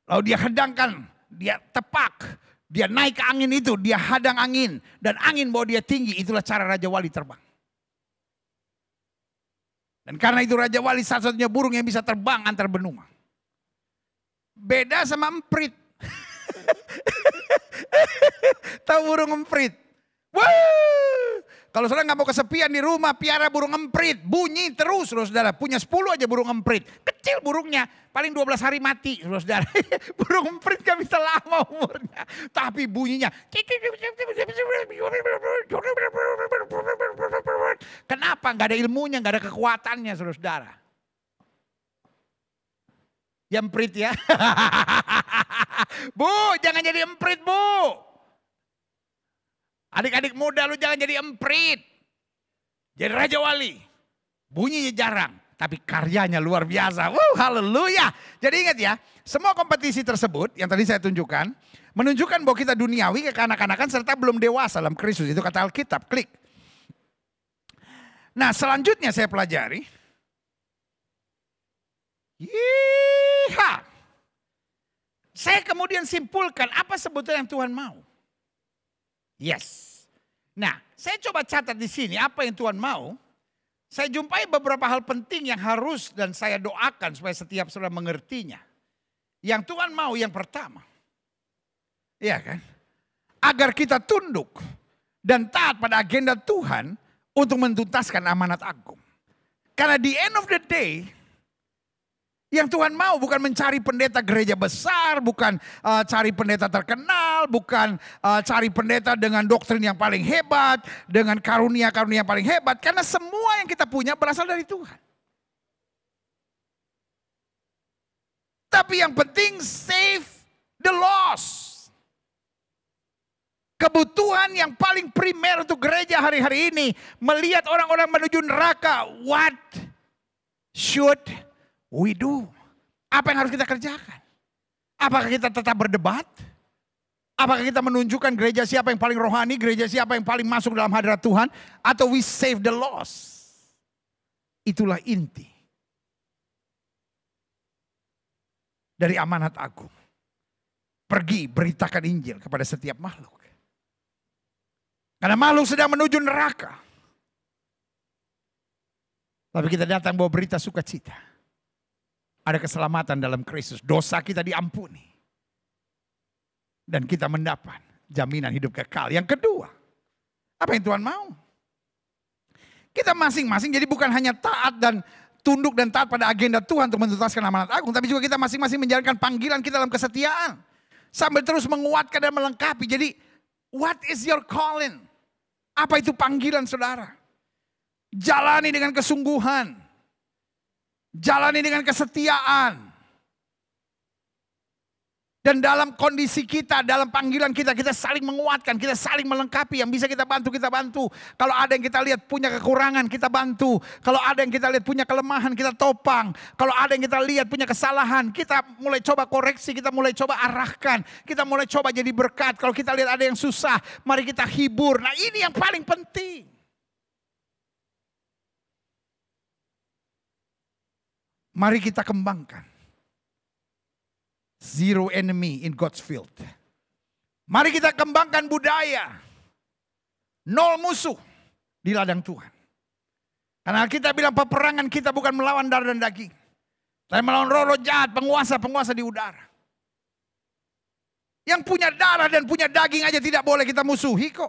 Lalu dia hedangkan, dia tepak, dia naik ke angin itu, dia hadang angin. Dan angin bawa dia tinggi, itulah cara Raja Wali terbang. Dan karena itu Raja Wali satu-satunya burung yang bisa terbang antar benua. Beda sama emprit. Tahu burung emprit? Wah! Kalau saudara nggak mau kesepian di rumah, piara burung emprit. Bunyi terus, saudara. Punya 10 aja burung emprit. Kecil burungnya, paling 12 hari mati, saudara. Burung emprit gak bisa lama umurnya. Tapi bunyinya. Kenapa? Gak ada ilmunya, gak ada kekuatannya, saudara. Ya emprit ya. Bu, jangan jadi emprit, Bu. Adik-adik muda lu jangan jadi emprit. Jadi Raja Wali. Bunyinya jarang, tapi karyanya luar biasa. Haleluya. Jadi ingat ya, semua kompetisi tersebut yang tadi saya tunjukkan, menunjukkan bahwa kita duniawi, kekanak-kanakan, serta belum dewasa dalam Kristus. Itu kata Alkitab, klik. Nah selanjutnya saya pelajari. Saya kemudian simpulkan apa sebetulnya yang Tuhan mau. Yes. Nah, saya coba catat di sini apa yang Tuhan mau. Saya jumpai beberapa hal penting yang harus dan saya doakan supaya setiap saudara mengertinya. Yang Tuhan mau yang pertama. Iya kan? Agar kita tunduk dan taat pada agenda Tuhan untuk mentuntaskan amanat agung. Karena di end of the day, yang Tuhan mau bukan mencari pendeta gereja besar, bukan cari pendeta terkenal, bukan cari pendeta dengan doktrin yang paling hebat, dengan karunia-karunia yang paling hebat. Karena semua yang kita punya berasal dari Tuhan. Tapi yang penting save the lost. Kebutuhan yang paling primer untuk gereja hari-hari ini, melihat orang-orang menuju neraka. What should we do? Apa yang harus kita kerjakan? Apakah kita tetap berdebat? Apakah kita menunjukkan gereja siapa yang paling rohani, gereja siapa yang paling masuk dalam hadirat Tuhan? Atau we save the lost? Itulah inti dari amanat agung. Pergi beritakan Injil kepada setiap makhluk. Karena makhluk sedang menuju neraka. Tapi kita datang bawa berita sukacita. Ada keselamatan dalam Kristus. Dosa kita diampuni. Dan kita mendapat jaminan hidup kekal. Yang kedua, apa yang Tuhan mau? Kita masing-masing jadi bukan hanya taat dan tunduk dan taat pada agenda Tuhan untuk menuntaskan amanat agung. Tapi juga kita masing-masing menjalankan panggilan kita dalam kesetiaan. Sambil terus menguatkan dan melengkapi. Jadi what is your calling? Apa itu panggilan saudara? Jalani dengan kesungguhan. Jalani dengan kesetiaan. Dan dalam kondisi kita, dalam panggilan kita, kita saling menguatkan, kita saling melengkapi. Yang bisa kita bantu, kita bantu. Kalau ada yang kita lihat punya kekurangan, kita bantu. Kalau ada yang kita lihat punya kelemahan, kita topang. Kalau ada yang kita lihat punya kesalahan, kita mulai coba koreksi, kita mulai coba arahkan. Kita mulai coba jadi berkat. Kalau kita lihat ada yang susah, mari kita hibur. Nah ini yang paling penting. Mari kita kembangkan. Zero enemy in God's field. Mari kita kembangkan budaya. Nol musuh di ladang Tuhan. Karena kita bilang peperangan kita bukan melawan darah dan daging. Tapi melawan roh-roh jahat, penguasa-penguasa di udara. Yang punya darah dan punya daging aja tidak boleh kita musuhi kok.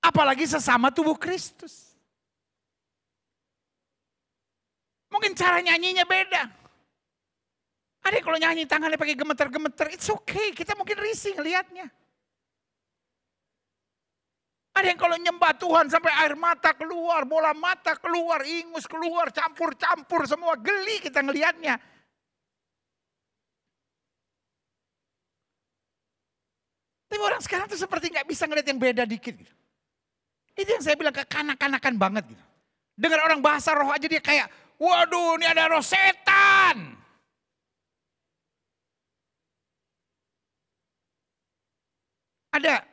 Apalagi sesama tubuh Kristus. Mungkin cara nyanyinya beda. Ada yang kalau nyanyi tangannya pakai gemeter-gemeter, it's okay. Kita mungkin risih ngelihatnya. Ada yang kalau nyembah Tuhan sampai air mata keluar, bola mata keluar, ingus keluar, campur-campur semua, geli kita ngelihatnya. Tapi orang sekarang tuh seperti nggak bisa ngeliat yang beda dikit. Gitu. Itu yang saya bilang kekanak-kanakan banget. Gitu. Dengar orang bahasa roh aja dia kayak, waduh ini ada roh setan. Ada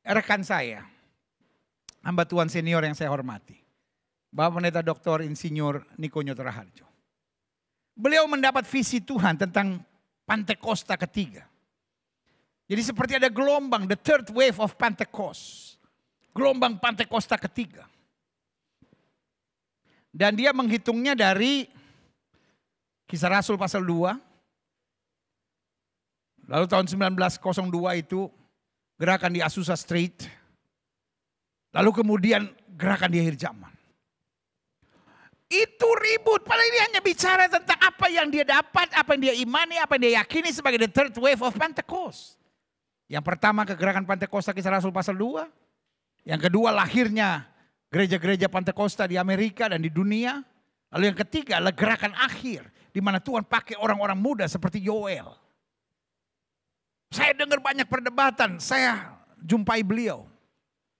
rekan saya, hamba Tuhan senior yang saya hormati. Bapak Pendeta Dr. Insinyur Niko Nyoto Raharjo. Beliau mendapat visi Tuhan tentang Pantekosta ketiga. Jadi seperti ada gelombang, the third wave of Pentecost. Gelombang Pantekosta ketiga. Dan dia menghitungnya dari Kisah Rasul pasal 2. Lalu tahun 1902 itu gerakan di Azusa Street. Lalu kemudian gerakan di akhir zaman. Itu ribut, padahal ini hanya bicara tentang apa yang dia dapat, apa yang dia imani, apa yang dia yakini sebagai the third wave of Pentecost. Yang pertama kegerakan Pantekosta Kisah Rasul pasal 2. Yang kedua lahirnya gereja-gereja Pantekosta di Amerika dan di dunia. Lalu yang ketiga adalah gerakan akhir. Di mana Tuhan pakai orang-orang muda seperti Yoel. Saya dengar banyak perdebatan, saya jumpai beliau.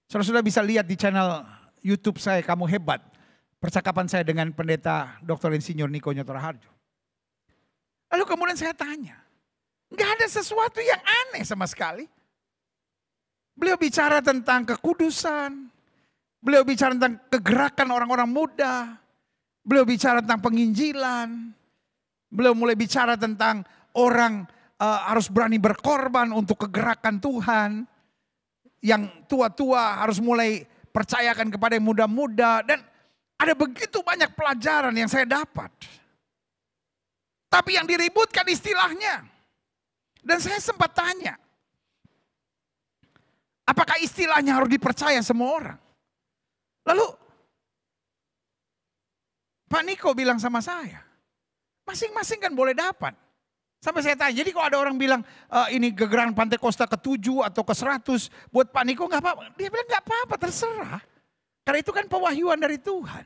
Saudara bisa lihat di channel YouTube saya, Kamu Hebat. Percakapan saya dengan pendeta Dr. Insinyur Niko Nyoto Raharjo. Lalu kemudian saya tanya, nggak ada sesuatu yang aneh sama sekali. Beliau bicara tentang kekudusan. Beliau bicara tentang kegerakan orang-orang muda. Beliau bicara tentang penginjilan. Beliau mulai bicara tentang orang harus berani berkorban untuk kegerakan Tuhan. Yang tua-tua harus mulai percayakan kepada yang muda-muda. Dan ada begitu banyak pelajaran yang saya dapat. Tapi yang diributkan istilahnya. Dan saya sempat tanya. Apakah istilahnya harus dipercaya semua orang? Lalu Pak Niko bilang sama saya. Masing-masing kan boleh dapat. Sampai saya tanya, jadi kalau ada orang bilang ini gerakan Pantekosta ke-7 atau ke-100 buat Pak Niko gak apa-apa. Dia bilang gak apa-apa, terserah. Karena itu kan pewahyuan dari Tuhan.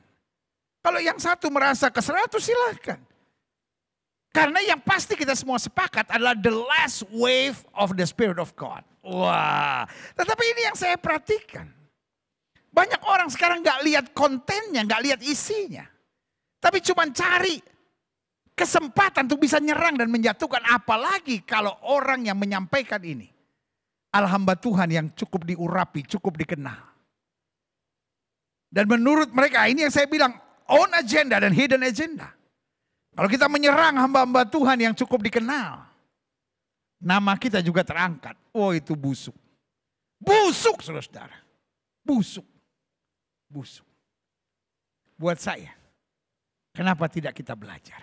Kalau yang satu merasa ke-100 silahkan. Karena yang pasti kita semua sepakat adalah the last wave of the Spirit of God. Wah, tetapi ini yang saya perhatikan. Banyak orang sekarang gak lihat kontennya, gak lihat isinya. Tapi cuma cari kesempatan untuk bisa nyerang dan menjatuhkan. Apalagi kalau orang yang menyampaikan ini adalah hamba Tuhan yang cukup diurapi, cukup dikenal. Dan menurut mereka ini yang saya bilang own agenda dan hidden agenda. Kalau kita menyerang hamba-hamba Tuhan yang cukup dikenal, nama kita juga terangkat. Oh itu busuk. Busuk saudara-saudara. Busuk. Busuk. Buat saya, kenapa tidak kita belajar?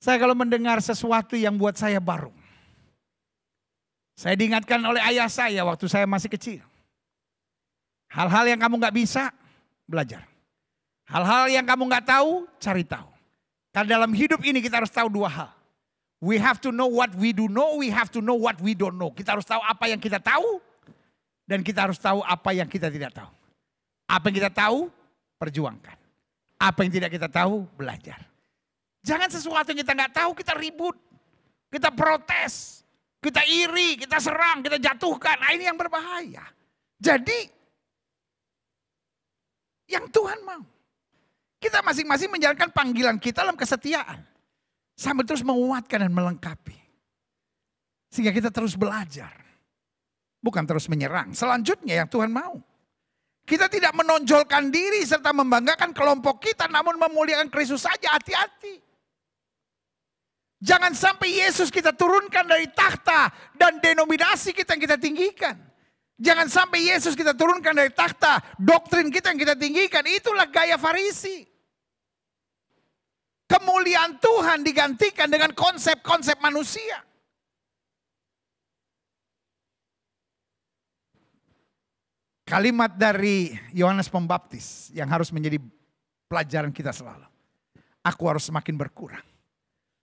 Saya kalau mendengar sesuatu yang buat saya baru. Saya diingatkan oleh ayah saya waktu saya masih kecil. Hal-hal yang kamu gak bisa, belajar. Hal-hal yang kamu gak tahu, cari tahu. Karena dalam hidup ini kita harus tahu dua hal. We have to know what we do know, we have to know what we don't know. Kita harus tahu apa yang kita tahu, dan kita harus tahu apa yang kita tidak tahu. Apa yang kita tahu, perjuangkan. Apa yang tidak kita tahu, belajar. Jangan sesuatu yang kita gak tahu, kita ribut. Kita protes, kita iri, kita serang, kita jatuhkan. Nah ini yang berbahaya. Jadi, yang Tuhan mau. Kita masing-masing menjalankan panggilan kita dalam kesetiaan. Sambil terus menguatkan dan melengkapi. Sehingga kita terus belajar. Bukan terus menyerang. Selanjutnya yang Tuhan mau. Kita tidak menonjolkan diri serta membanggakan kelompok kita. Namun memuliakan Kristus saja, hati-hati. Jangan sampai Yesus kita turunkan dari takhta dan denominasi kita yang kita tinggikan. Jangan sampai Yesus kita turunkan dari takhta. Doktrin kita yang kita tinggikan. Itulah gaya Farisi. Kemuliaan Tuhan digantikan dengan konsep-konsep manusia. Kalimat dari Yohanes Pembaptis yang harus menjadi pelajaran kita selalu. Aku harus semakin berkurang.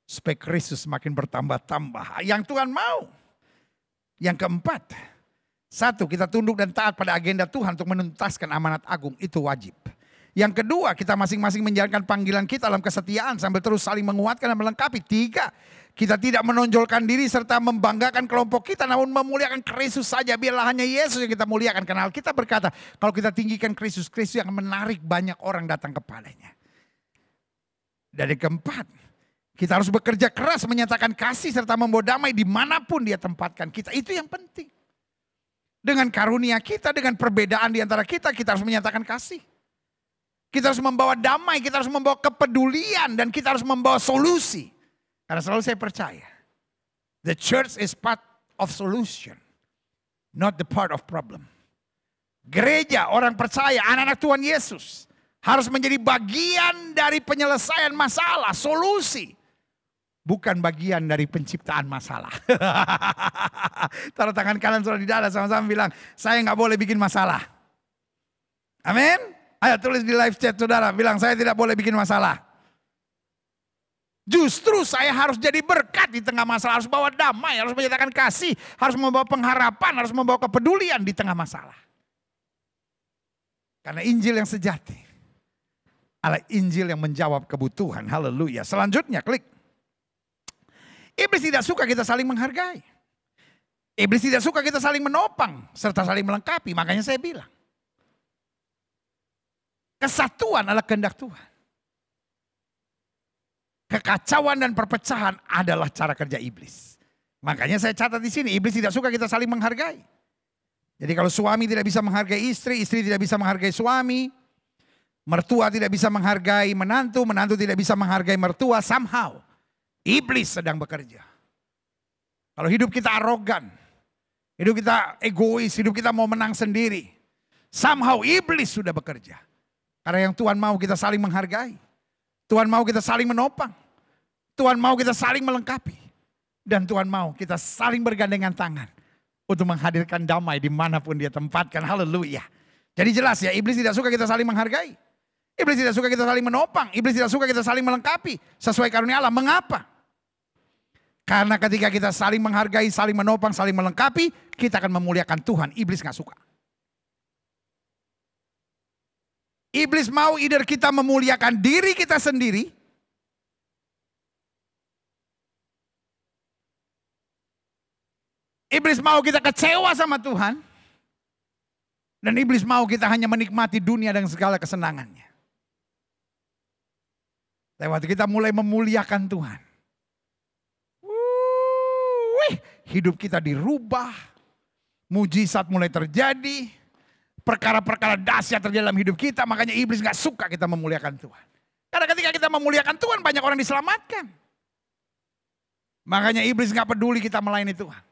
Supaya Kristus semakin bertambah-tambah. Yang Tuhan mau. Yang keempat. Satu, kita tunduk dan taat pada agenda Tuhan untuk menuntaskan amanat agung. Itu wajib. Yang kedua, kita masing-masing menjalankan panggilan kita dalam kesetiaan sambil terus saling menguatkan dan melengkapi. Tiga, kita tidak menonjolkan diri serta membanggakan kelompok kita, namun memuliakan Kristus saja. Biarlah hanya Yesus yang kita muliakan. Karena kita berkata, kalau kita tinggikan Kristus, Kristus yang menarik banyak orang datang kepadanya. Dan yang keempat, kita harus bekerja keras menyatakan kasih serta membawa damai dimanapun dia tempatkan kita. Itu yang penting. Dengan karunia kita, dengan perbedaan di antara kita, kita harus menyatakan kasih. Kita harus membawa damai, kita harus membawa kepedulian, dan kita harus membawa solusi. Karena selalu saya percaya, the church is part of solution, not the part of problem. Gereja, orang percaya, anak-anak Tuhan Yesus harus menjadi bagian dari penyelesaian masalah, solusi. Bukan bagian dari penciptaan masalah. Taruh tangan kanan saudara di dada sama-sama bilang, saya nggak boleh bikin masalah. Amin. Ayo tulis di live chat saudara, bilang saya tidak boleh bikin masalah. Justru saya harus jadi berkat di tengah masalah, harus bawa damai, harus menyatakan kasih, harus membawa pengharapan, harus membawa kepedulian di tengah masalah. Karena Injil yang sejati adalah Injil yang menjawab kebutuhan. Haleluya. Selanjutnya klik. Iblis tidak suka kita saling menghargai. Iblis tidak suka kita saling menopang serta saling melengkapi. Makanya saya bilang, kesatuan adalah kehendak Tuhan. Kekacauan dan perpecahan adalah cara kerja iblis. Makanya saya catat di sini, iblis tidak suka kita saling menghargai. Jadi kalau suami tidak bisa menghargai istri, istri tidak bisa menghargai suami, mertua tidak bisa menghargai menantu, menantu tidak bisa menghargai mertua, somehow iblis sedang bekerja. Kalau hidup kita arogan, hidup kita egois, hidup kita mau menang sendiri, somehow iblis sudah bekerja. Karena yang Tuhan mau kita saling menghargai. Tuhan mau kita saling menopang. Tuhan mau kita saling melengkapi. Dan Tuhan mau kita saling bergandengan tangan untuk menghadirkan damai dimanapun dia tempatkan. Haleluya. Jadi jelas ya, iblis tidak suka kita saling menghargai. Iblis tidak suka kita saling menopang. Iblis tidak suka kita saling melengkapi sesuai karunia Allah. Mengapa? Karena ketika kita saling menghargai, saling menopang, saling melengkapi, kita akan memuliakan Tuhan. Iblis gak suka. Iblis mau either kita memuliakan diri kita sendiri, iblis mau kita kecewa sama Tuhan, dan iblis mau kita hanya menikmati dunia dengan segala kesenangannya. Tapi waktu kita mulai memuliakan Tuhan, hidup kita dirubah, mujizat mulai terjadi, perkara-perkara dahsyat terjadi dalam hidup kita. Makanya iblis gak suka kita memuliakan Tuhan. Karena ketika kita memuliakan Tuhan, banyak orang diselamatkan. Makanya iblis gak peduli kita melayani Tuhan.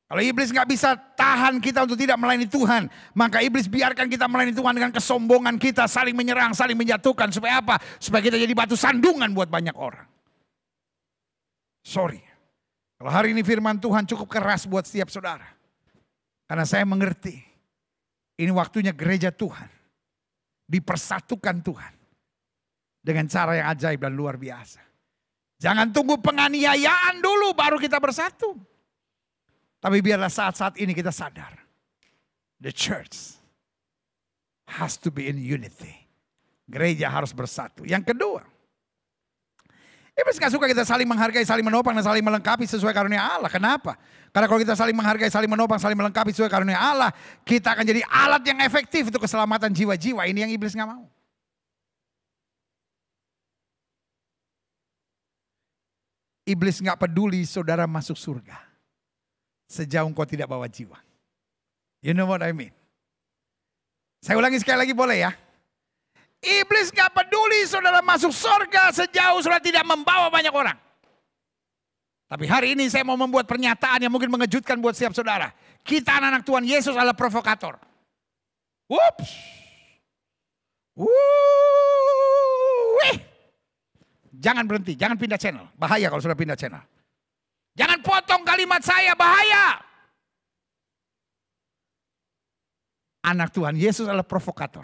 Kalau iblis gak bisa tahan kita untuk tidak melayani Tuhan, maka iblis biarkan kita melayani Tuhan dengan kesombongan kita, saling menyerang, saling menjatuhkan. Supaya apa? Supaya kita jadi batu sandungan buat banyak orang. Sorry. Kalau hari ini firman Tuhan cukup keras buat setiap saudara. Karena saya mengerti, ini waktunya gereja Tuhan dipersatukan Tuhan dengan cara yang ajaib dan luar biasa. Jangan tunggu penganiayaan dulu baru kita bersatu. Tapi biarlah saat-saat ini kita sadar, the church has to be in unity. Gereja harus bersatu. Yang kedua, iblis gak suka kita saling menghargai, saling menopang, dan saling melengkapi sesuai karunia Allah. Kenapa? Karena kalau kita saling menghargai, saling menopang, saling melengkapi sesuai karunia Allah, kita akan jadi alat yang efektif untuk keselamatan jiwa-jiwa. Ini yang iblis gak mau. Iblis gak peduli saudara masuk surga sejauh engkau tidak bawa jiwa. You know what I mean? Saya ulangi sekali lagi boleh ya? Iblis gak peduli saudara masuk surga sejauh saudara tidak membawa banyak orang. Tapi hari ini saya mau membuat pernyataan yang mungkin mengejutkan buat setiap saudara. Kita anak Tuhan Yesus adalah provokator. Whoops. Jangan berhenti, jangan pindah channel. Bahaya kalau sudah pindah channel. Jangan potong kalimat saya, bahaya. Anak Tuhan Yesus adalah provokator.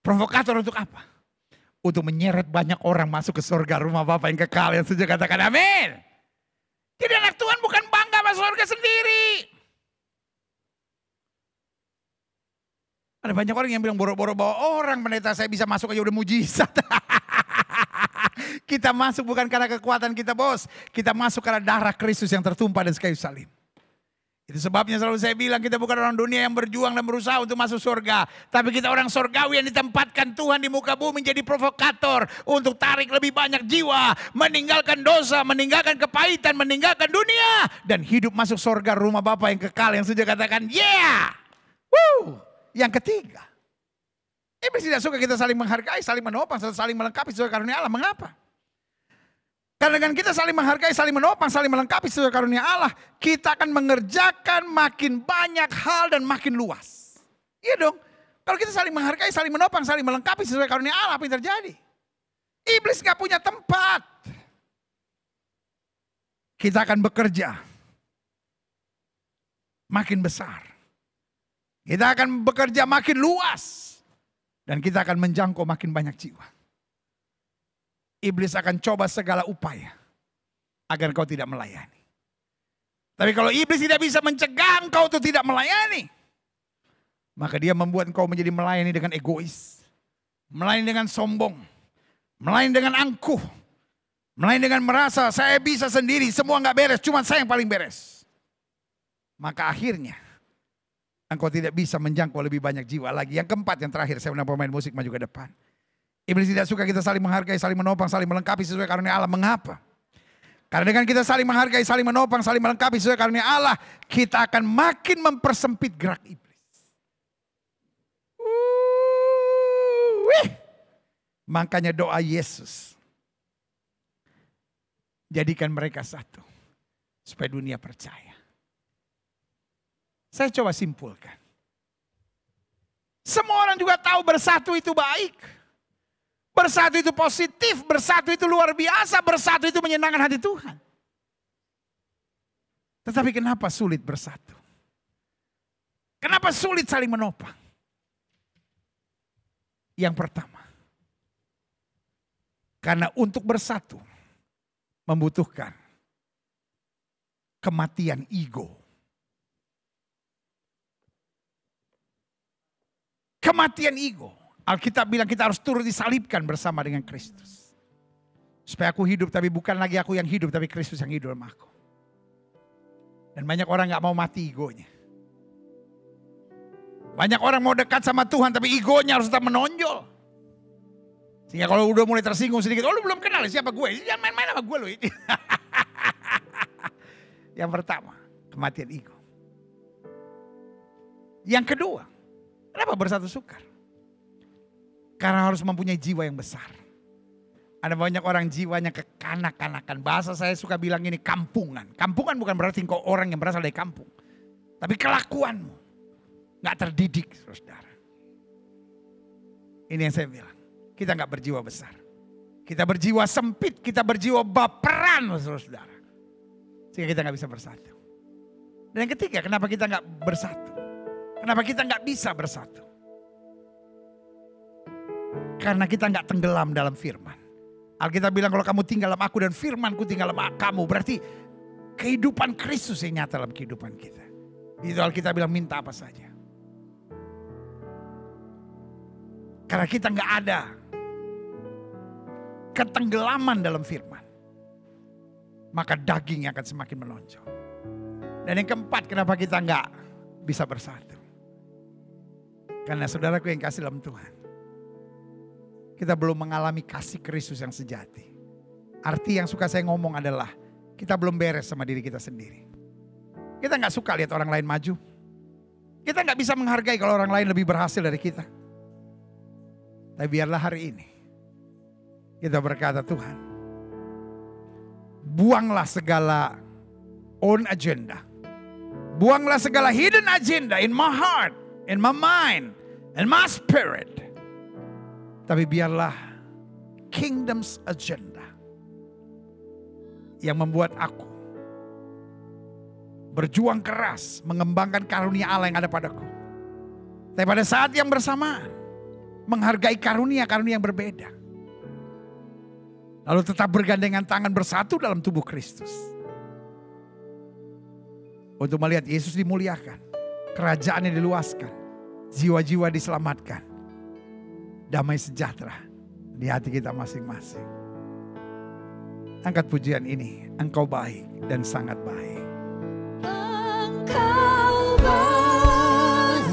Provokator untuk apa? Untuk menyeret banyak orang masuk ke surga rumah Bapa yang kekal. Yang setuju katakan amin. Jadi anak Tuhan bukan bangga masuk surga sendiri. Ada banyak orang yang bilang boro-boro bawa orang, pendeta saya bisa masuk aja udah mujizat. Kita masuk bukan karena kekuatan kita bos. Kita masuk karena darah Kristus yang tertumpah di kayu salib. Itu sebabnya selalu saya bilang kita bukan orang dunia yang berjuang dan berusaha untuk masuk surga. Tapi kita orang surgawi yang ditempatkan Tuhan di muka bumi menjadi provokator. Untuk tarik lebih banyak jiwa. Meninggalkan dosa, meninggalkan kepahitan, meninggalkan dunia. Dan hidup masuk surga rumah Bapa yang kekal. Yang sudah katakan yeah. Woo. Yang ketiga. Iblis tidak suka kita saling menghargai, saling menopang, saling melengkapi sesuai karunia Allah. Mengapa? Karena dengan kita saling menghargai, saling menopang, saling melengkapi sesuai karunia Allah, kita akan mengerjakan makin banyak hal dan makin luas. Iya dong. Kalau kita saling menghargai, saling menopang, saling melengkapi sesuai karunia Allah, apa yang terjadi? Iblis gak punya tempat. Kita akan bekerja makin besar. Kita akan bekerja makin luas. Dan kita akan menjangkau makin banyak jiwa. Iblis akan coba segala upaya agar kau tidak melayani. Tapi kalau iblis tidak bisa mencegah engkau untuk tidak melayani, maka dia membuat engkau menjadi melayani dengan egois, melayani dengan sombong, melayani dengan angkuh, melayani dengan merasa saya bisa sendiri, semua nggak beres, cuma saya yang paling beres. Maka akhirnya engkau tidak bisa menjangkau lebih banyak jiwa lagi. Yang keempat, yang terakhir, saya undang pemain musik maju ke depan. Iblis tidak suka kita saling menghargai, saling menopang, saling melengkapi sesuai karunia Allah. Mengapa? Karena dengan kita saling menghargai, saling menopang, saling melengkapi sesuai karunia Allah, kita akan makin mempersempit gerak iblis. Makanya doa Yesus, jadikan mereka satu, supaya dunia percaya. Saya coba simpulkan. Semua orang juga tahu bersatu itu baik. Bersatu itu positif, bersatu itu luar biasa, bersatu itu menyenangkan hati Tuhan. Tetapi kenapa sulit bersatu? Kenapa sulit saling menopang? Yang pertama, karena untuk bersatu membutuhkan kematian ego. Kematian ego. Alkitab bilang kita harus turut disalibkan bersama dengan Kristus. Supaya aku hidup, tapi bukan lagi aku yang hidup, tapi Kristus yang hidup dalam aku. Dan banyak orang gak mau mati egonya. Banyak orang mau dekat sama Tuhan, tapi egonya harus tetap menonjol. Sehingga kalau udah mulai tersinggung sedikit, oh lu belum kenal siapa gue, jangan main-main sama gue lu. Yang pertama, kematian ego. Yang kedua, kenapa bersatu sukar? Karena harus mempunyai jiwa yang besar. Ada banyak orang jiwanya kekanak-kanakan. Bahasa saya suka bilang ini kampungan. Kampungan bukan berarti kau orang yang berasal dari kampung. Tapi kelakuanmu gak terdidik, saudara. Ini yang saya bilang. Kita gak berjiwa besar. Kita berjiwa sempit, kita berjiwa baperan, saudara. Sehingga kita gak bisa bersatu. Dan yang ketiga, kenapa kita gak bersatu? Kenapa kita gak bisa bersatu? Karena kita nggak tenggelam dalam firman. Alkitab bilang kalau kamu tinggal dalam aku dan firmanku tinggal dalam kamu. Berarti kehidupan Kristus yang nyata dalam kehidupan kita. Itu Alkitab bilang minta apa saja. Karena kita nggak ada ketenggelaman dalam firman. Maka daging akan semakin melonjak. Dan yang keempat, kenapa kita nggak bisa bersatu? Karena saudaraku yang kasih dalam Tuhan. Kita belum mengalami kasih Kristus yang sejati. Arti yang suka saya ngomong adalah kita belum beres sama diri kita sendiri. Kita gak suka lihat orang lain maju. Kita gak bisa menghargai kalau orang lain lebih berhasil dari kita. Tapi biarlah hari ini kita berkata, Tuhan, buanglah segala own agenda. Buanglah segala hidden agenda in my heart, in my mind, in my spirit. Tapi biarlah kingdom's agenda yang membuat aku berjuang keras mengembangkan karunia Allah yang ada padaku. Tapi pada saat yang bersamaan menghargai karunia-karunia yang berbeda. Lalu tetap bergandengan tangan bersatu dalam tubuh Kristus. Untuk melihat Yesus dimuliakan, kerajaannya diluaskan, jiwa-jiwa diselamatkan. Damai sejahtera di hati kita masing-masing. Angkat pujian ini, Engkau baik dan sangat baik. Engkau baik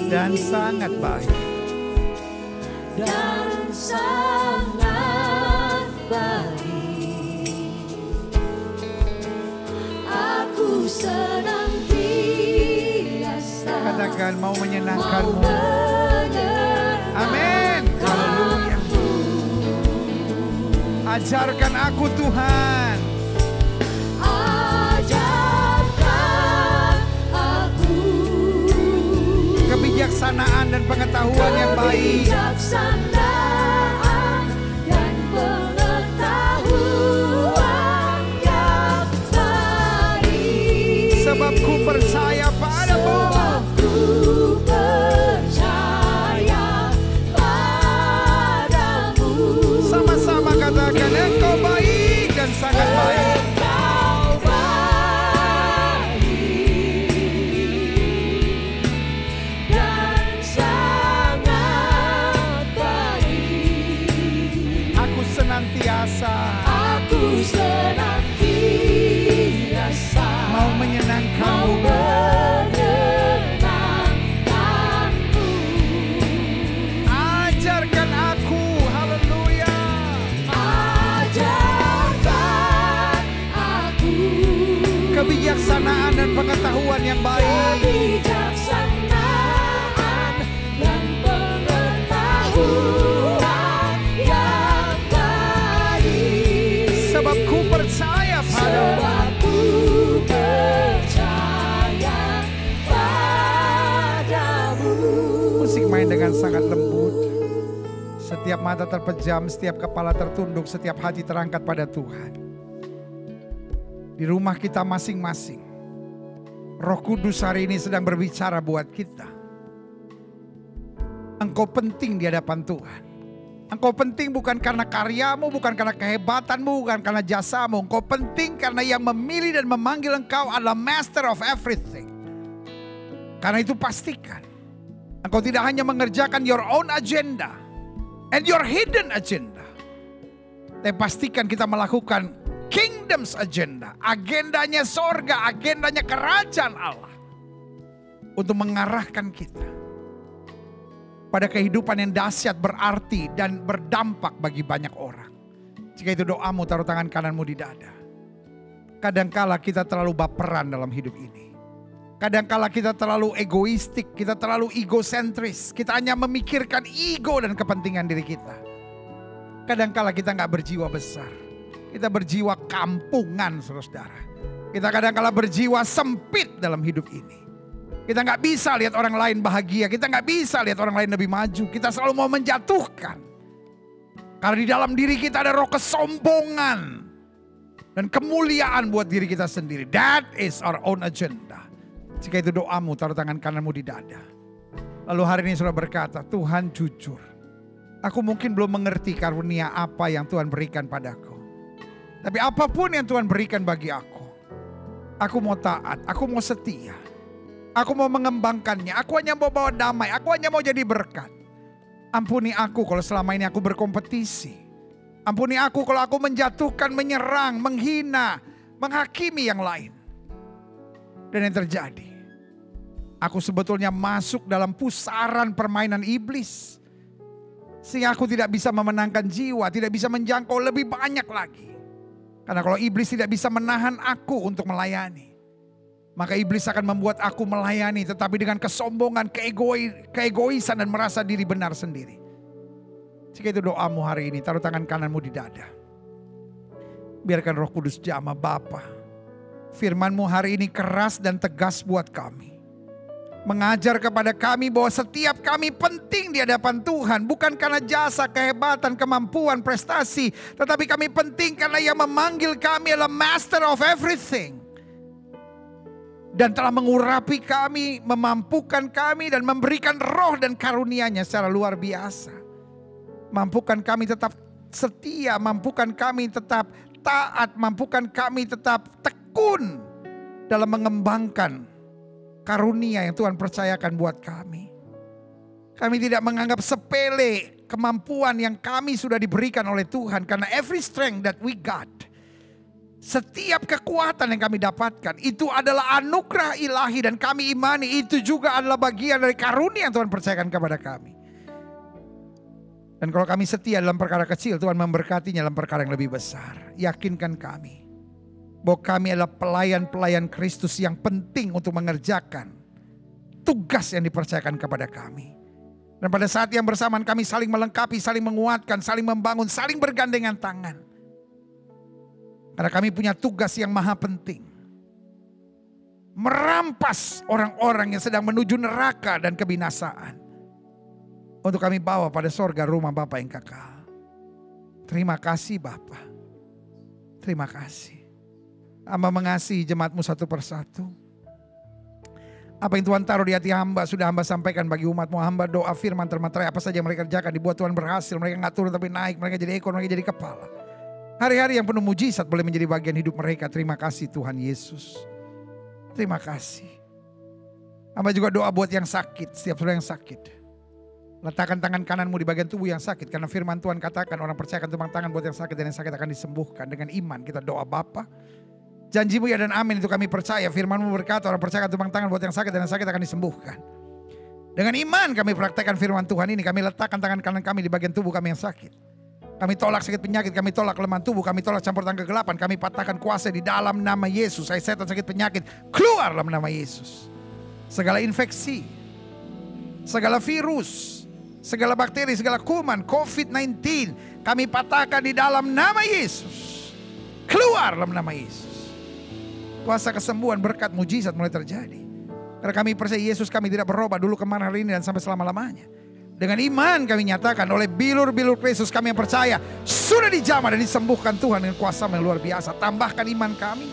Dan sangat baik. dan sangat baik. Aku senantiasa Katakan mau menyenangkanmu. menyenangkan. Amin. Haleluya. Ajarkan aku Tuhan. Ajarkan aku Kebijaksanaan dan pengetahuan yang baik. kebijaksanaan dan pengetahuan yang baik. Sebab ku percaya padamu. Sebab ku percaya padamu. Sama-sama katakan Engkau baik dan sangat baik. Engkau baik dan sangat baik. Aku senantiasa Aku senantiasa mau mau menyenangkanmu. menyenangkanmu. Ajarkan aku. Haleluya. Ajarkan aku Kebijaksanaan dan pengetahuan yang baik. kebijaksanaan dan pengetahuan yang baik. Sebab ku percaya padamu. Sebab ku percaya padamu. Musik main dengan sangat lembut. Setiap mata terpejam, setiap kepala tertunduk, setiap hati terangkat pada Tuhan. Di rumah kita masing-masing, Roh Kudus hari ini sedang berbicara buat kita. Engkau penting di hadapan Tuhan. Engkau penting bukan karena karyamu, bukan karena kehebatanmu, bukan karena jasamu. Engkau penting karena yang memilih dan memanggil engkau adalah Master of everything. Karena itu pastikan engkau tidak hanya mengerjakan your own agenda and your hidden agenda. Tapi pastikan kita melakukan kingdom's agenda. Agendanya sorga, agendanya kerajaan Allah. Untuk mengarahkan kita pada kehidupan yang dahsyat, berarti dan berdampak bagi banyak orang. Jika itu doamu, taruh tangan kananmu di dada. Kadangkala kita terlalu baperan dalam hidup ini. Kadangkala kita terlalu egoistik, kita terlalu egosentris. Kita hanya memikirkan ego dan kepentingan diri kita. Kadangkala kita nggak berjiwa besar. Kita berjiwa kampungan, saudara-saudara. Kita kadangkala berjiwa sempit dalam hidup ini. Kita nggak bisa lihat orang lain bahagia. Kita nggak bisa lihat orang lain lebih maju. Kita selalu mau menjatuhkan. Karena di dalam diri kita ada roh kesombongan. Dan kemuliaan buat diri kita sendiri. That is our own agenda. Jika itu doamu, taruh tangan kananmu di dada. Lalu hari ini saudara berkata, Tuhan jujur. Aku mungkin belum mengerti karunia apa yang Tuhan berikan padaku. Tapi apapun yang Tuhan berikan bagi aku mau taat, aku mau setia. Aku mau mengembangkannya, aku hanya mau bawa damai, aku hanya mau jadi berkat. Ampuni aku kalau selama ini aku berkompetisi. Ampuni aku kalau aku menjatuhkan, menyerang, menghina, menghakimi yang lain. Dan yang terjadi, aku sebetulnya masuk dalam pusaran permainan iblis. Sehingga aku tidak bisa memenangkan jiwa, tidak bisa menjangkau lebih banyak lagi. Karena kalau iblis tidak bisa menahan aku untuk melayani, maka iblis akan membuat aku melayani tetapi dengan kesombongan, keegoisan dan merasa diri benar sendiri. Jika itu doamu hari ini, taruh tangan kananmu di dada. Biarkan Roh Kudus jamah Bapa. Firman-Mu hari ini keras dan tegas buat kami. Mengajar kepada kami bahwa setiap kami penting di hadapan Tuhan. Bukan karena jasa, kehebatan, kemampuan, prestasi. Tetapi kami penting karena yang memanggil kami adalah Master of everything. Dan telah mengurapi kami, memampukan kami dan memberikan roh dan karunia-Nya secara luar biasa. Mampukan kami tetap setia, mampukan kami tetap taat, mampukan kami tetap tekun dalam mengembangkan karunia yang Tuhan percayakan buat kami. Kami tidak menganggap sepele kemampuan yang kami sudah diberikan oleh Tuhan. Karena every strength that we got, setiap kekuatan yang kami dapatkan, itu adalah anugerah ilahi. Dan kami imani itu juga adalah bagian dari karunia yang Tuhan percayakan kepada kami. Dan kalau kami setia dalam perkara kecil, Tuhan memberkatinya dalam perkara yang lebih besar. Yakinkan kami bahwa kami adalah pelayan-pelayan Kristus yang penting untuk mengerjakan tugas yang dipercayakan kepada kami. Dan pada saat yang bersamaan kami saling melengkapi, saling menguatkan, saling membangun, saling bergandengan tangan. Karena kami punya tugas yang maha penting. Merampas orang-orang yang sedang menuju neraka dan kebinasaan. Untuk kami bawa pada sorga rumah Bapa yang kekal. Terima kasih Bapa. Terima kasih. Hamba mengasihi jemaat-Mu satu persatu. Apa yang Tuhan taruh di hati hamba sudah hamba sampaikan bagi umat-Mu. Hamba doa firman termaterai apa saja yang mereka kerjakan dibuat Tuhan berhasil. Mereka gak turun tapi naik. Mereka jadi ekor, mereka jadi kepala. Hari-hari yang penuh mujizat boleh menjadi bagian hidup mereka. Terima kasih Tuhan Yesus. Terima kasih. Hamba juga doa buat yang sakit. Setiap saudara yang sakit. Letakkan tangan kananmu di bagian tubuh yang sakit. Karena firman Tuhan katakan orang percayakan tumpang tangan buat yang sakit. Dan yang sakit akan disembuhkan. Dengan iman kita doa Bapa. Janji-Mu ya dan amin itu kami percaya. Firman-Mu berkata orang percayakan tumpang tangan buat yang sakit. Dan yang sakit akan disembuhkan. Dengan iman kami praktekkan firman Tuhan ini. Kami letakkan tangan kanan kami di bagian tubuh kami yang sakit. Kami tolak sakit penyakit. Kami tolak kelemahan tubuh. Kami tolak campur tangan kegelapan. Kami patahkan kuasa di dalam nama Yesus. Saya setan sakit penyakit. Keluar dalam nama Yesus. Segala infeksi. Segala virus. Segala bakteri, segala kuman, COVID-19. Kami patahkan di dalam nama Yesus. Keluar dalam nama Yesus. Kuasa kesembuhan, berkat, mujizat mulai terjadi. Karena kami percaya Yesus kami tidak berubah dulu kemarin hari ini dan sampai selama-lamanya. Dengan iman kami nyatakan oleh bilur-bilur Kristus kami yang percaya. Sudah dijamah dan disembuhkan Tuhan dengan kuasa yang luar biasa. Tambahkan iman kami.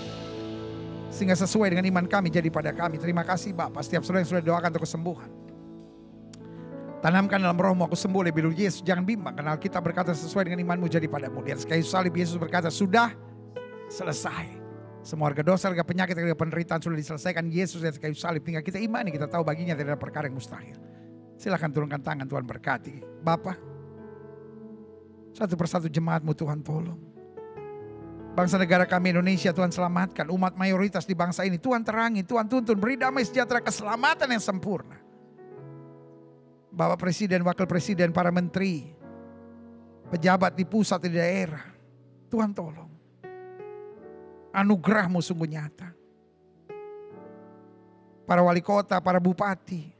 Sehingga sesuai dengan iman kami jadi pada kami. Terima kasih Bapak. Setiap saudara yang sudah doakan untuk kesembuhan. Tanamkan dalam rohmu aku sembuh oleh bilur Yesus. Jangan bimbang karena Alkitab berkata sesuai dengan imanmu jadi padamu. Di atas kayu salib Yesus berkata sudah selesai. Semua harga dosa, harga penyakit, harga penderitaan sudah diselesaikan Yesus di atas kayu salib. Tinggal kita imani, kita tahu baginya tidak ada perkara yang mustahil. Silakan turunkan tangan, Tuhan berkati. Bapa, satu persatu jemaat-Mu Tuhan tolong. Bangsa negara kami Indonesia Tuhan selamatkan. Umat mayoritas di bangsa ini Tuhan terangi, Tuhan tuntun. Beri damai sejahtera keselamatan yang sempurna. Bapak Presiden, Wakil Presiden, para menteri, pejabat di pusat, di daerah. Tuhan tolong. Anugerah-Mu sungguh nyata. Para wali kota, para bupati,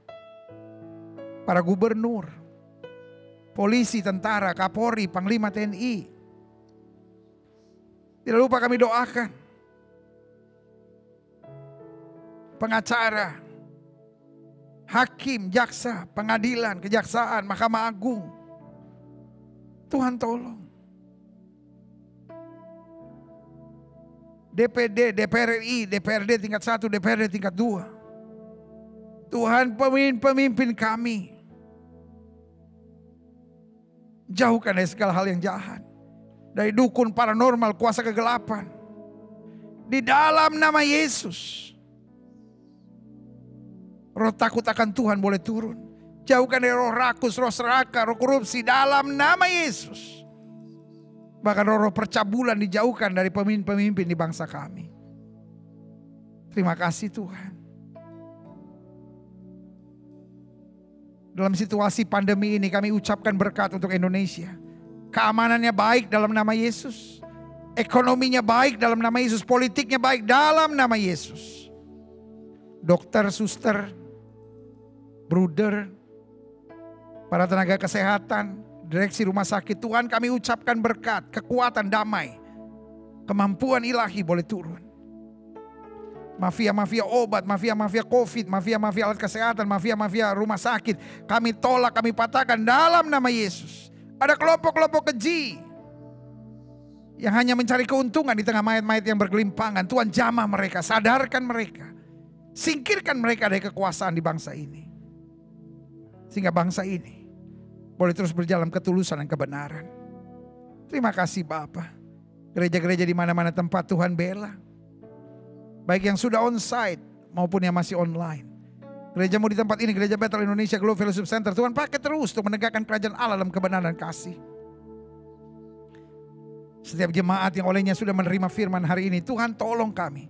para gubernur, polisi, tentara, Kapolri, Panglima TNI. Tidak lupa kami doakan. Pengacara, hakim, jaksa, pengadilan, kejaksaan, Mahkamah Agung. Tuhan tolong. DPD, DPR RI, DPRD tingkat 1, DPRD tingkat 2. Tuhan pemimpin kami. Jauhkan dari segala hal yang jahat. Dari dukun, paranormal, kuasa kegelapan. Di dalam nama Yesus. Roh takut akan Tuhan boleh turun. Jauhkan dari roh rakus, roh serakah, roh korupsi dalam nama Yesus. Bahkan roh percabulan dijauhkan dari pemimpin-pemimpin di bangsa kami. Terima kasih Tuhan. Dalam situasi pandemi ini kami ucapkan berkat untuk Indonesia. Keamanannya baik dalam nama Yesus. Ekonominya baik dalam nama Yesus. Politiknya baik dalam nama Yesus. Dokter, suster, bruder, para tenaga kesehatan, direksi rumah sakit, Tuhan kami ucapkan berkat, kekuatan, damai, kemampuan ilahi boleh turun. Mafia-mafia obat, mafia-mafia COVID, mafia-mafia alat kesehatan, mafia-mafia rumah sakit. Kami tolak, kami patahkan dalam nama Yesus. Ada kelompok-kelompok keji yang hanya mencari keuntungan di tengah mayat-mayat yang bergelimpangan. Tuhan jamah mereka, sadarkan mereka. Singkirkan mereka dari kekuasaan di bangsa ini. Sehingga bangsa ini boleh terus berjalan ketulusan dan kebenaran. Terima kasih Bapa. Gereja-gereja di mana-mana tempat Tuhan bela. Baik yang sudah onsite maupun yang masih online. Gerejamu di tempat ini, Gereja Bethel Indonesia Glow Fellowship Center, Tuhan pakai terus untuk menegakkan kerajaan Allah dalam kebenaran dan kasih. Setiap jemaat yang olehnya sudah menerima firman hari ini, Tuhan tolong kami.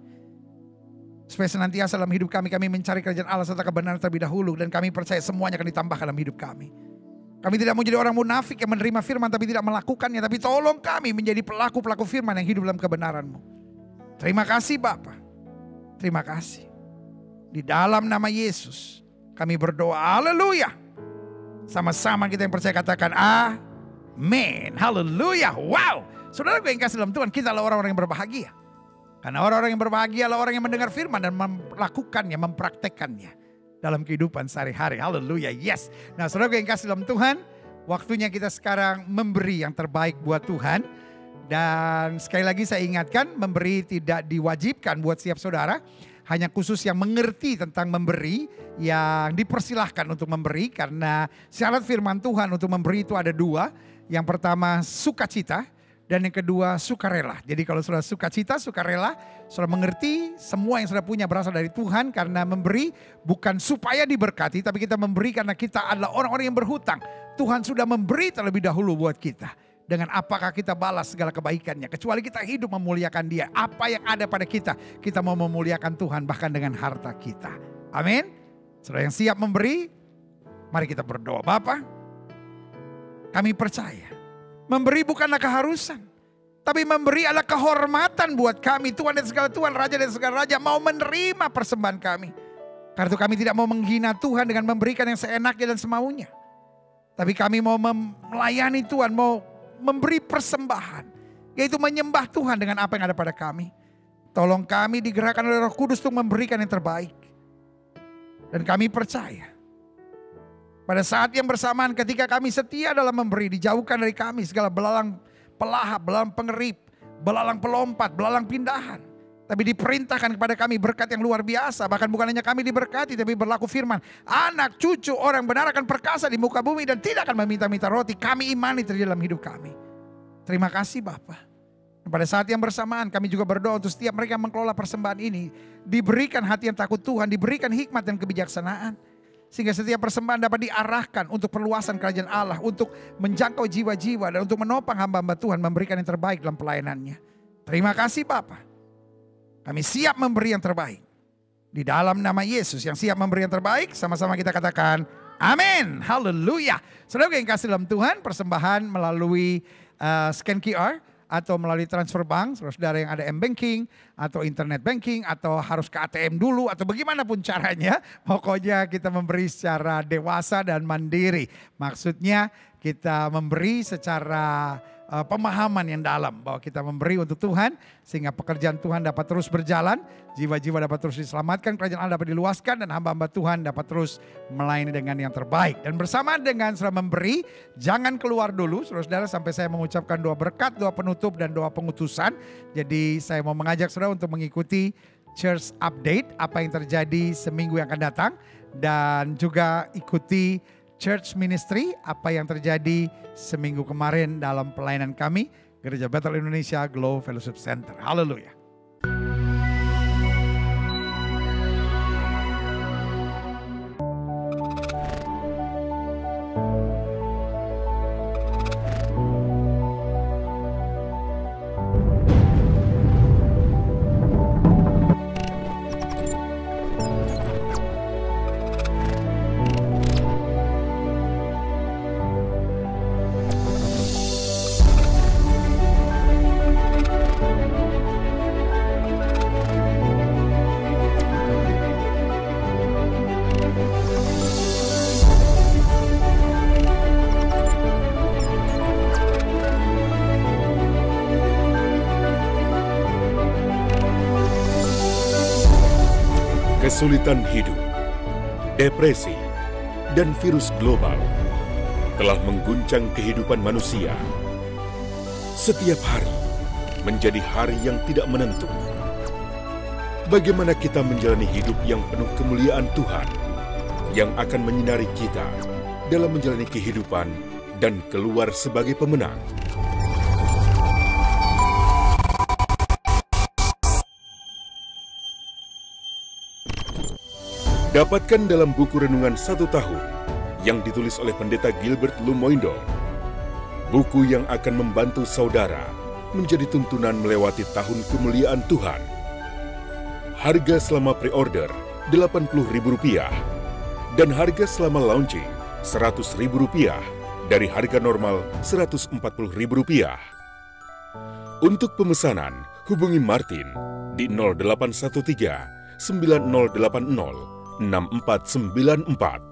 Supaya senantiasa dalam hidup kami mencari kerajaan Allah serta kebenaran terlebih dahulu. Dan kami percaya semuanya akan ditambahkan dalam hidup kami. Kami tidak mau jadi orang munafik yang menerima firman tapi tidak melakukannya. Tapi tolong kami menjadi pelaku-pelaku firman yang hidup dalam kebenaran-Mu. Terima kasih Bapa. Terima kasih. Di dalam nama Yesus kami berdoa. Haleluya. Sama-sama kita yang percaya katakan amin. Haleluya. Wow. Saudara gue yang kasih dalam Tuhan, kita adalah orang-orang yang berbahagia. Karena orang-orang yang berbahagia adalah orang yang mendengar firman dan melakukannya, mempraktekannya dalam kehidupan sehari-hari. Haleluya. Yes. Nah saudara gue yang kasih dalam Tuhan, waktunya kita sekarang memberi yang terbaik buat Tuhan. Dan sekali lagi saya ingatkan, memberi tidak diwajibkan buat setiap saudara. Hanya khusus yang mengerti tentang memberi, yang dipersilahkan untuk memberi. Karena syarat firman Tuhan untuk memberi itu ada dua. Yang pertama sukacita, dan yang kedua sukarela. Jadi kalau saudara sukacita, sukarela, saudara mengerti semua yang saudara punya berasal dari Tuhan. Karena memberi bukan supaya diberkati, tapi kita memberi karena kita adalah orang-orang yang berhutang. Tuhan sudah memberi terlebih dahulu buat kita. Dengan apakah kita balas segala kebaikannya. Kecuali kita hidup memuliakan Dia. Apa yang ada pada kita, kita mau memuliakan Tuhan bahkan dengan harta kita. Amin. Saudara yang siap memberi, mari kita berdoa. Bapa, kami percaya. Memberi bukanlah keharusan. Tapi memberi adalah kehormatan buat kami. Tuhan dan segala Tuhan, Raja dan segala Raja mau menerima persembahan kami. Karena itu kami tidak mau menghina Tuhan dengan memberikan yang seenaknya dan semaunya. Tapi kami mau melayani Tuhan, mau memberi persembahan, yaitu menyembah Tuhan dengan apa yang ada pada kami. Tolong kami digerakkan oleh Roh Kudus untuk memberikan yang terbaik. Dan kami percaya, pada saat yang bersamaan ketika kami setia dalam memberi, dijauhkan dari kami segala belalang pelahap, belalang pengerip, belalang pelompat, belalang pindahan. Tapi diperintahkan kepada kami berkat yang luar biasa. Bahkan bukan hanya kami diberkati, tapi berlaku firman. Anak, cucu, orang benar akan perkasa di muka bumi dan tidak akan meminta-minta roti. Kami imani terjadi dalam hidup kami. Terima kasih Bapa. Pada saat yang bersamaan kami juga berdoa untuk setiap mereka yang mengelola persembahan ini. Diberikan hati yang takut Tuhan, diberikan hikmat dan kebijaksanaan. Sehingga setiap persembahan dapat diarahkan untuk perluasan kerajaan Allah. Untuk menjangkau jiwa-jiwa dan untuk menopang hamba-hamba Tuhan memberikan yang terbaik dalam pelayanannya. Terima kasih Bapa. Kami siap memberi yang terbaik. Di dalam nama Yesus yang siap memberi yang terbaik, sama-sama kita katakan amin. Haleluya. Saudara yang kasih dalam Tuhan, persembahan melalui scan QR atau melalui transfer bank, saudara yang ada M-Banking atau internet banking atau harus ke ATM dulu atau bagaimanapun caranya. Pokoknya kita memberi secara dewasa dan mandiri. Maksudnya kita memberi secara pemahaman yang dalam bahwa kita memberi untuk Tuhan sehingga pekerjaan Tuhan dapat terus berjalan, jiwa-jiwa dapat terus diselamatkan, kerajaan Allah dapat diluaskan dan hamba-hamba Tuhan dapat terus melayani dengan yang terbaik. Dan bersama dengan saudara memberi, jangan keluar dulu saudara-saudara sampai saya mengucapkan doa berkat, doa penutup dan doa pengutusan. Jadi saya mau mengajak saudara untuk mengikuti church update apa yang terjadi seminggu yang akan datang dan juga ikuti church ministry, apa yang terjadi seminggu kemarin dalam pelayanan kami, Gereja Bethel Indonesia Glow Fellowship Center. Haleluya. Kesulitan hidup, depresi, dan virus global telah mengguncang kehidupan manusia. Setiap hari menjadi hari yang tidak menentu. Bagaimana kita menjalani hidup yang penuh kemuliaan Tuhan yang akan menyinari kita dalam menjalani kehidupan dan keluar sebagai pemenang? Dapatkan dalam buku renungan 1 tahun yang ditulis oleh Pendeta Gilbert Lumoindong. Buku yang akan membantu saudara menjadi tuntunan melewati tahun kemuliaan Tuhan. Harga selama pre-order Rp80.000 dan harga selama launching Rp100.000 dari harga normal Rp140.000. Untuk pemesanan, hubungi Martin di 0813 9080 6494.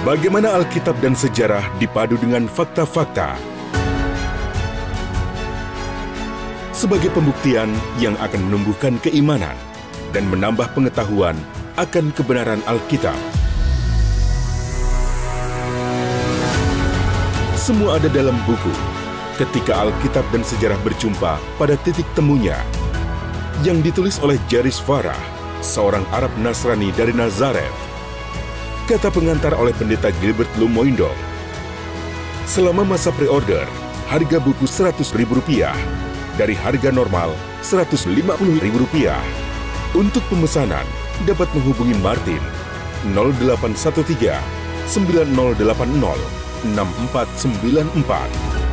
Bagaimana Alkitab dan sejarah dipadu dengan fakta-fakta sebagai pembuktian yang akan menumbuhkan keimanan dan menambah pengetahuan akan kebenaran Alkitab. Semua ada dalam buku Ketika Alkitab dan Sejarah Berjumpa pada Titik Temunya, yang ditulis oleh Jairus Farah, seorang Arab Nasrani dari Nazaret. Kata pengantar oleh Pendeta Gilbert Lumoindong. Selama masa pre-order, harga buku Rp100.000 dari harga normal Rp150.000. Untuk pemesanan, dapat menghubungi Martin 0813 9080 6494.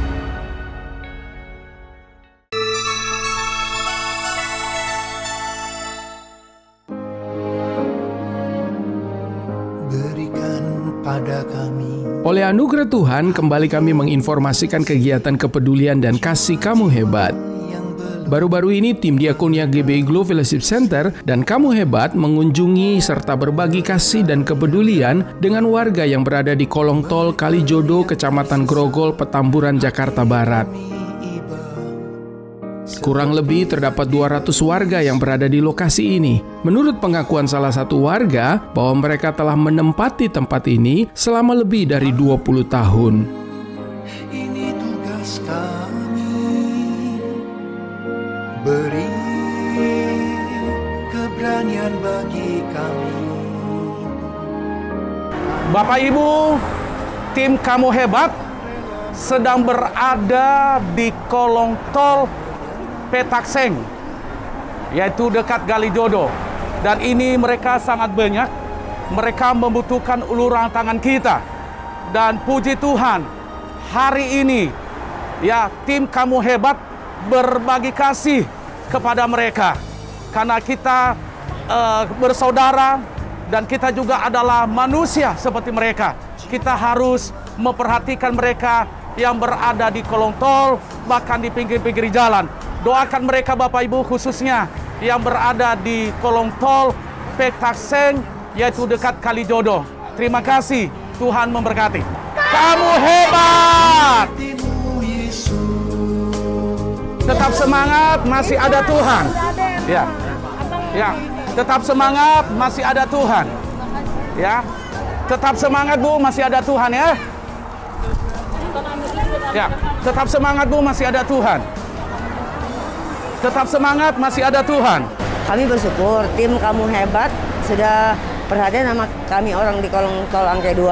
Oleh anugerah Tuhan, kembali kami menginformasikan kegiatan kepedulian dan kasih Kamu Hebat. Baru-baru ini tim Diakonia GBI Glow Fellowship Center dan Kamu Hebat mengunjungi serta berbagi kasih dan kepedulian dengan warga yang berada di kolong tol Kalijodo, Kecamatan Grogol, Petamburan, Jakarta Barat. Kurang lebih terdapat 200 warga yang berada di lokasi ini. Menurut pengakuan salah satu warga, bahwa mereka telah menempati tempat ini selama lebih dari 20 tahun. Ini tugas kami, beri keberanian bagi kami. Bapak Ibu, tim Kamu Hebat sedang berada di kolong tol Petakseng, yaitu dekat Kalijodo. Dan ini mereka sangat banyak. Mereka membutuhkan uluran tangan kita. Dan puji Tuhan, hari ini ya tim Kamu Hebat berbagi kasih kepada mereka. Karena kita bersaudara dan kita juga adalah manusia seperti mereka. Kita harus memperhatikan mereka yang berada di kolong tol, bahkan di pinggir-pinggir jalan. Doakan mereka Bapak Ibu, khususnya yang berada di kolong tol Petakseng, yaitu dekat Kalijodo. Terima kasih, Tuhan memberkati. Kamu hebat! Tetap semangat, masih ada Tuhan. Ya, ya, tetap semangat, masih ada Tuhan. Ya, tetap semangat Bu, masih ada Tuhan ya. Ya, tetap semangat Bu, masih ada Tuhan. Tetap semangat, masih ada Tuhan. Kami bersyukur tim Kamu Hebat sudah perhatian sama kami orang di kolong tol Angke 2.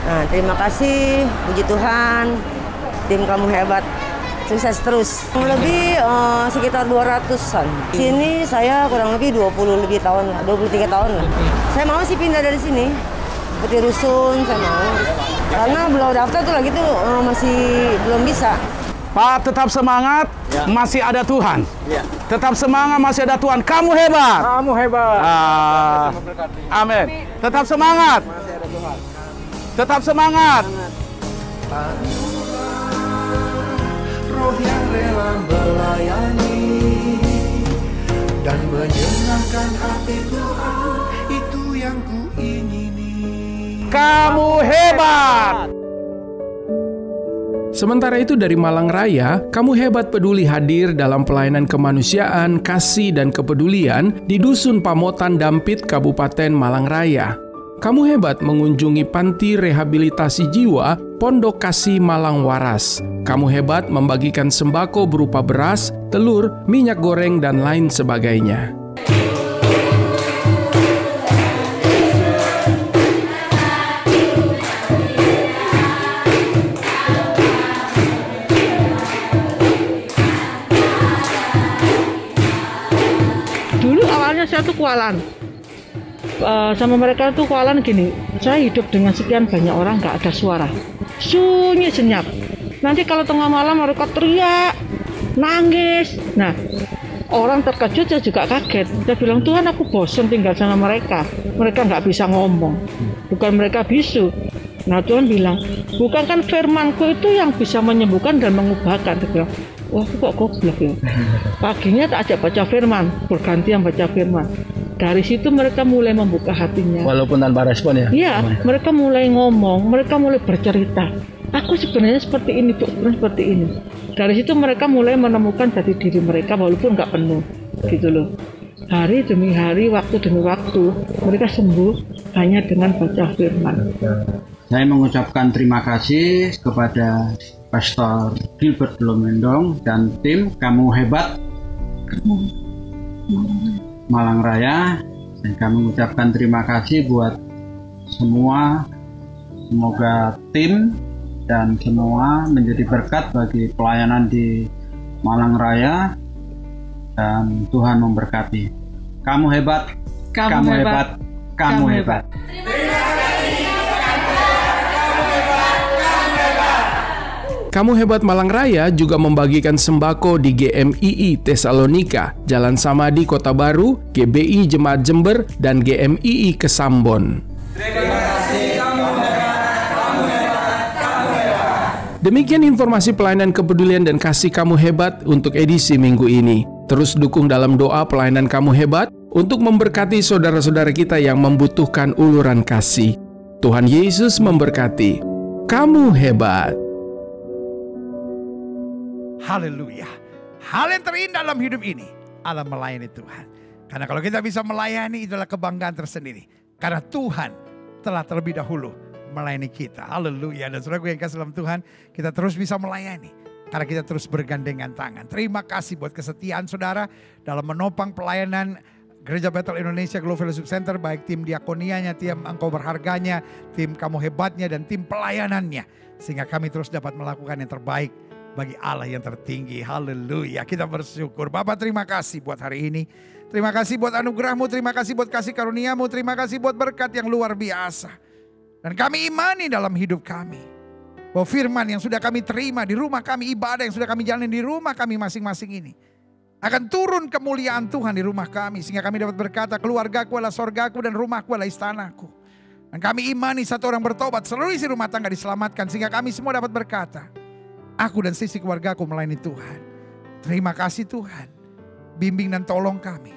Nah, terima kasih, puji Tuhan. Tim Kamu Hebat sukses terus. Kurang lebih sekitar 200-an. Sini saya kurang lebih 23 tahun lah. Saya mau sih pindah dari sini. Seperti rusun saya mau. Karena belum daftar tuh lagi tuh masih belum bisa. Pak, tetap semangat, masih ada Tuhan. Tetap semangat, masih ada Tuhan. Kamu hebat. Kamu hebat. Amin. Tetap semangat. Tetap semangat. Roh yang rela melayani dan menyenangkan hati Tuhan, itu yang kuingini. Kamu hebat. Sementara itu dari Malang Raya, Kamu Hebat Peduli hadir dalam pelayanan kemanusiaan, kasih, dan kepedulian di Dusun Pamotan Dampit, Kabupaten Malang Raya. Kamu Hebat mengunjungi panti rehabilitasi jiwa Pondok Kasih Malang Waras. Kamu Hebat membagikan sembako berupa beras, telur, minyak goreng, dan lain sebagainya. Dulu awalnya saya tuh kualan sama mereka tuh kualan gini, saya hidup dengan sekian banyak orang gak ada suara, sunyi senyap. Nanti kalau tengah malam mereka teriak, nangis. Nah, orang terkejut, saya juga kaget. Saya bilang, Tuhan, aku bosan tinggal sama mereka. Mereka nggak bisa ngomong, bukan mereka bisu. Nah, Tuhan bilang, bukan kan firman-Ku itu yang bisa menyembuhkan dan mengubahkan. Dia bilang, wah, aku kok goblok ya. Paginya tak ajak baca firman, bergantian baca firman. Dari situ mereka mulai membuka hatinya. Walaupun tanpa respon ya? Iya, mereka mulai ngomong, mereka mulai bercerita. Aku sebenarnya seperti ini, Bu, seperti ini. Dari situ mereka mulai menemukan jati diri mereka walaupun nggak penuh, gitu loh. Hari demi hari, waktu demi waktu, mereka sembuh hanya dengan baca firman. Saya mengucapkan terima kasih kepada Pastor Gilbert Lomendong dan tim Kamu Hebat Malang Raya, dan kami mengucapkan terima kasih buat semua. Semoga tim dan semua menjadi berkat bagi pelayanan di Malang Raya, dan Tuhan memberkati. Kamu hebat, kamu hebat, kamu hebat. Kamu Hebat Malang Raya juga membagikan sembako di GMII Tesalonika, Jalan Samadi Kota Baru, GBI Jemaat Jember, dan GMII Kesambon. Demikian informasi pelayanan kepedulian dan kasih Kamu Hebat untuk edisi minggu ini. Terus dukung dalam doa pelayanan Kamu Hebat untuk memberkati saudara-saudara kita yang membutuhkan uluran kasih. Tuhan Yesus memberkati. Kamu hebat. Haleluya. Hal yang terindah dalam hidup ini adalah melayani Tuhan. Karena kalau kita bisa melayani, itulah kebanggaan tersendiri. Karena Tuhan telah terlebih dahulu melayani kita. Haleluya. Dan saudaraku yang kasih dalam Tuhan, kita terus bisa melayani. Karena kita terus bergandengan tangan. Terima kasih buat kesetiaan saudara dalam menopang pelayanan Gereja Bethel Indonesia Global Fellowship Center. Baik tim diakonianya, tim engkau berharganya, tim kamu hebatnya, dan tim pelayanannya. Sehingga kami terus dapat melakukan yang terbaik bagi Allah yang tertinggi. Haleluya. Kita bersyukur. Bapak, terima kasih buat hari ini. Terima kasih buat anugerah-Mu. Terima kasih buat kasih karunia-Mu. Terima kasih buat berkat yang luar biasa. Dan kami imani dalam hidup kami, bahwa firman yang sudah kami terima di rumah kami, ibadah yang sudah kami jalani di rumah kami masing-masing ini, akan turun kemuliaan Tuhan di rumah kami. Sehingga kami dapat berkata, keluargaku adalah sorgaku dan rumahku adalah istanaku. Dan kami imani satu orang bertobat, seluruh isi rumah tangga diselamatkan. Sehingga kami semua dapat berkata, aku dan sisi keluargaku melayani Tuhan. Terima kasih Tuhan. Bimbing dan tolong kami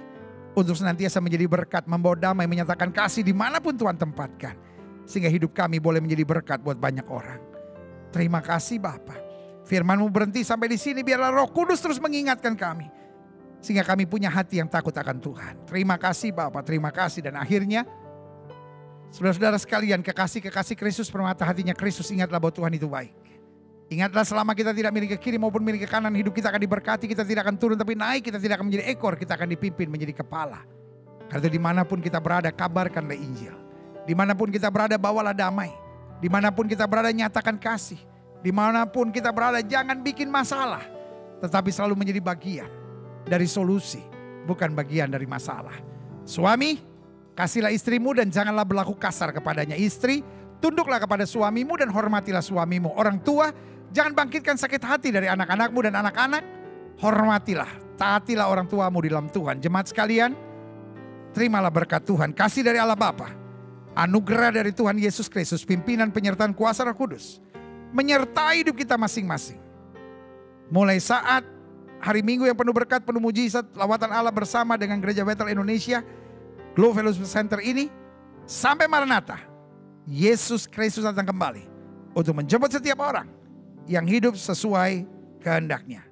untuk senantiasa menjadi berkat, membawa damai, menyatakan kasih dimanapun Tuhan tempatkan. Sehingga hidup kami boleh menjadi berkat buat banyak orang. Terima kasih Bapa. Firman-Mu berhenti sampai di sini. Biarlah Roh Kudus terus mengingatkan kami. Sehingga kami punya hati yang takut akan Tuhan. Terima kasih Bapa, terima kasih. Dan akhirnya, saudara-saudara sekalian, kekasih-kekasih Kristus, permata hatinya Kristus, ingatlah bahwa Tuhan itu baik. Ingatlah selama kita tidak milik ke kiri maupun milik ke kanan, hidup kita akan diberkati, kita tidak akan turun tapi naik, kita tidak akan menjadi ekor, kita akan dipimpin menjadi kepala. Karena dimanapun kita berada, kabarkanlah Injil. Dimanapun kita berada, bawalah damai. Dimanapun kita berada, nyatakan kasih. Dimanapun kita berada, jangan bikin masalah. Tetapi selalu menjadi bagian dari solusi, bukan bagian dari masalah. Suami, kasihlah istrimu dan janganlah berlaku kasar kepadanya. Istri, tunduklah kepada suamimu dan hormatilah suamimu. Orang tua, jangan bangkitkan sakit hati dari anak-anakmu dan anak-anak. Hormatilah, taatilah orang tuamu di dalam Tuhan. Jemaat sekalian, terimalah berkat Tuhan, kasih dari Allah Bapa, anugerah dari Tuhan Yesus Kristus, pimpinan penyertaan kuasa Roh Kudus, menyertai hidup kita masing-masing. Mulai saat hari Minggu yang penuh berkat, penuh mujizat, lawatan Allah bersama dengan Gereja Bethel Indonesia, Glow Fellowship Center ini, sampai Maranatha, Yesus Kristus datang kembali untuk menjemput setiap orang yang hidup sesuai kehendaknya.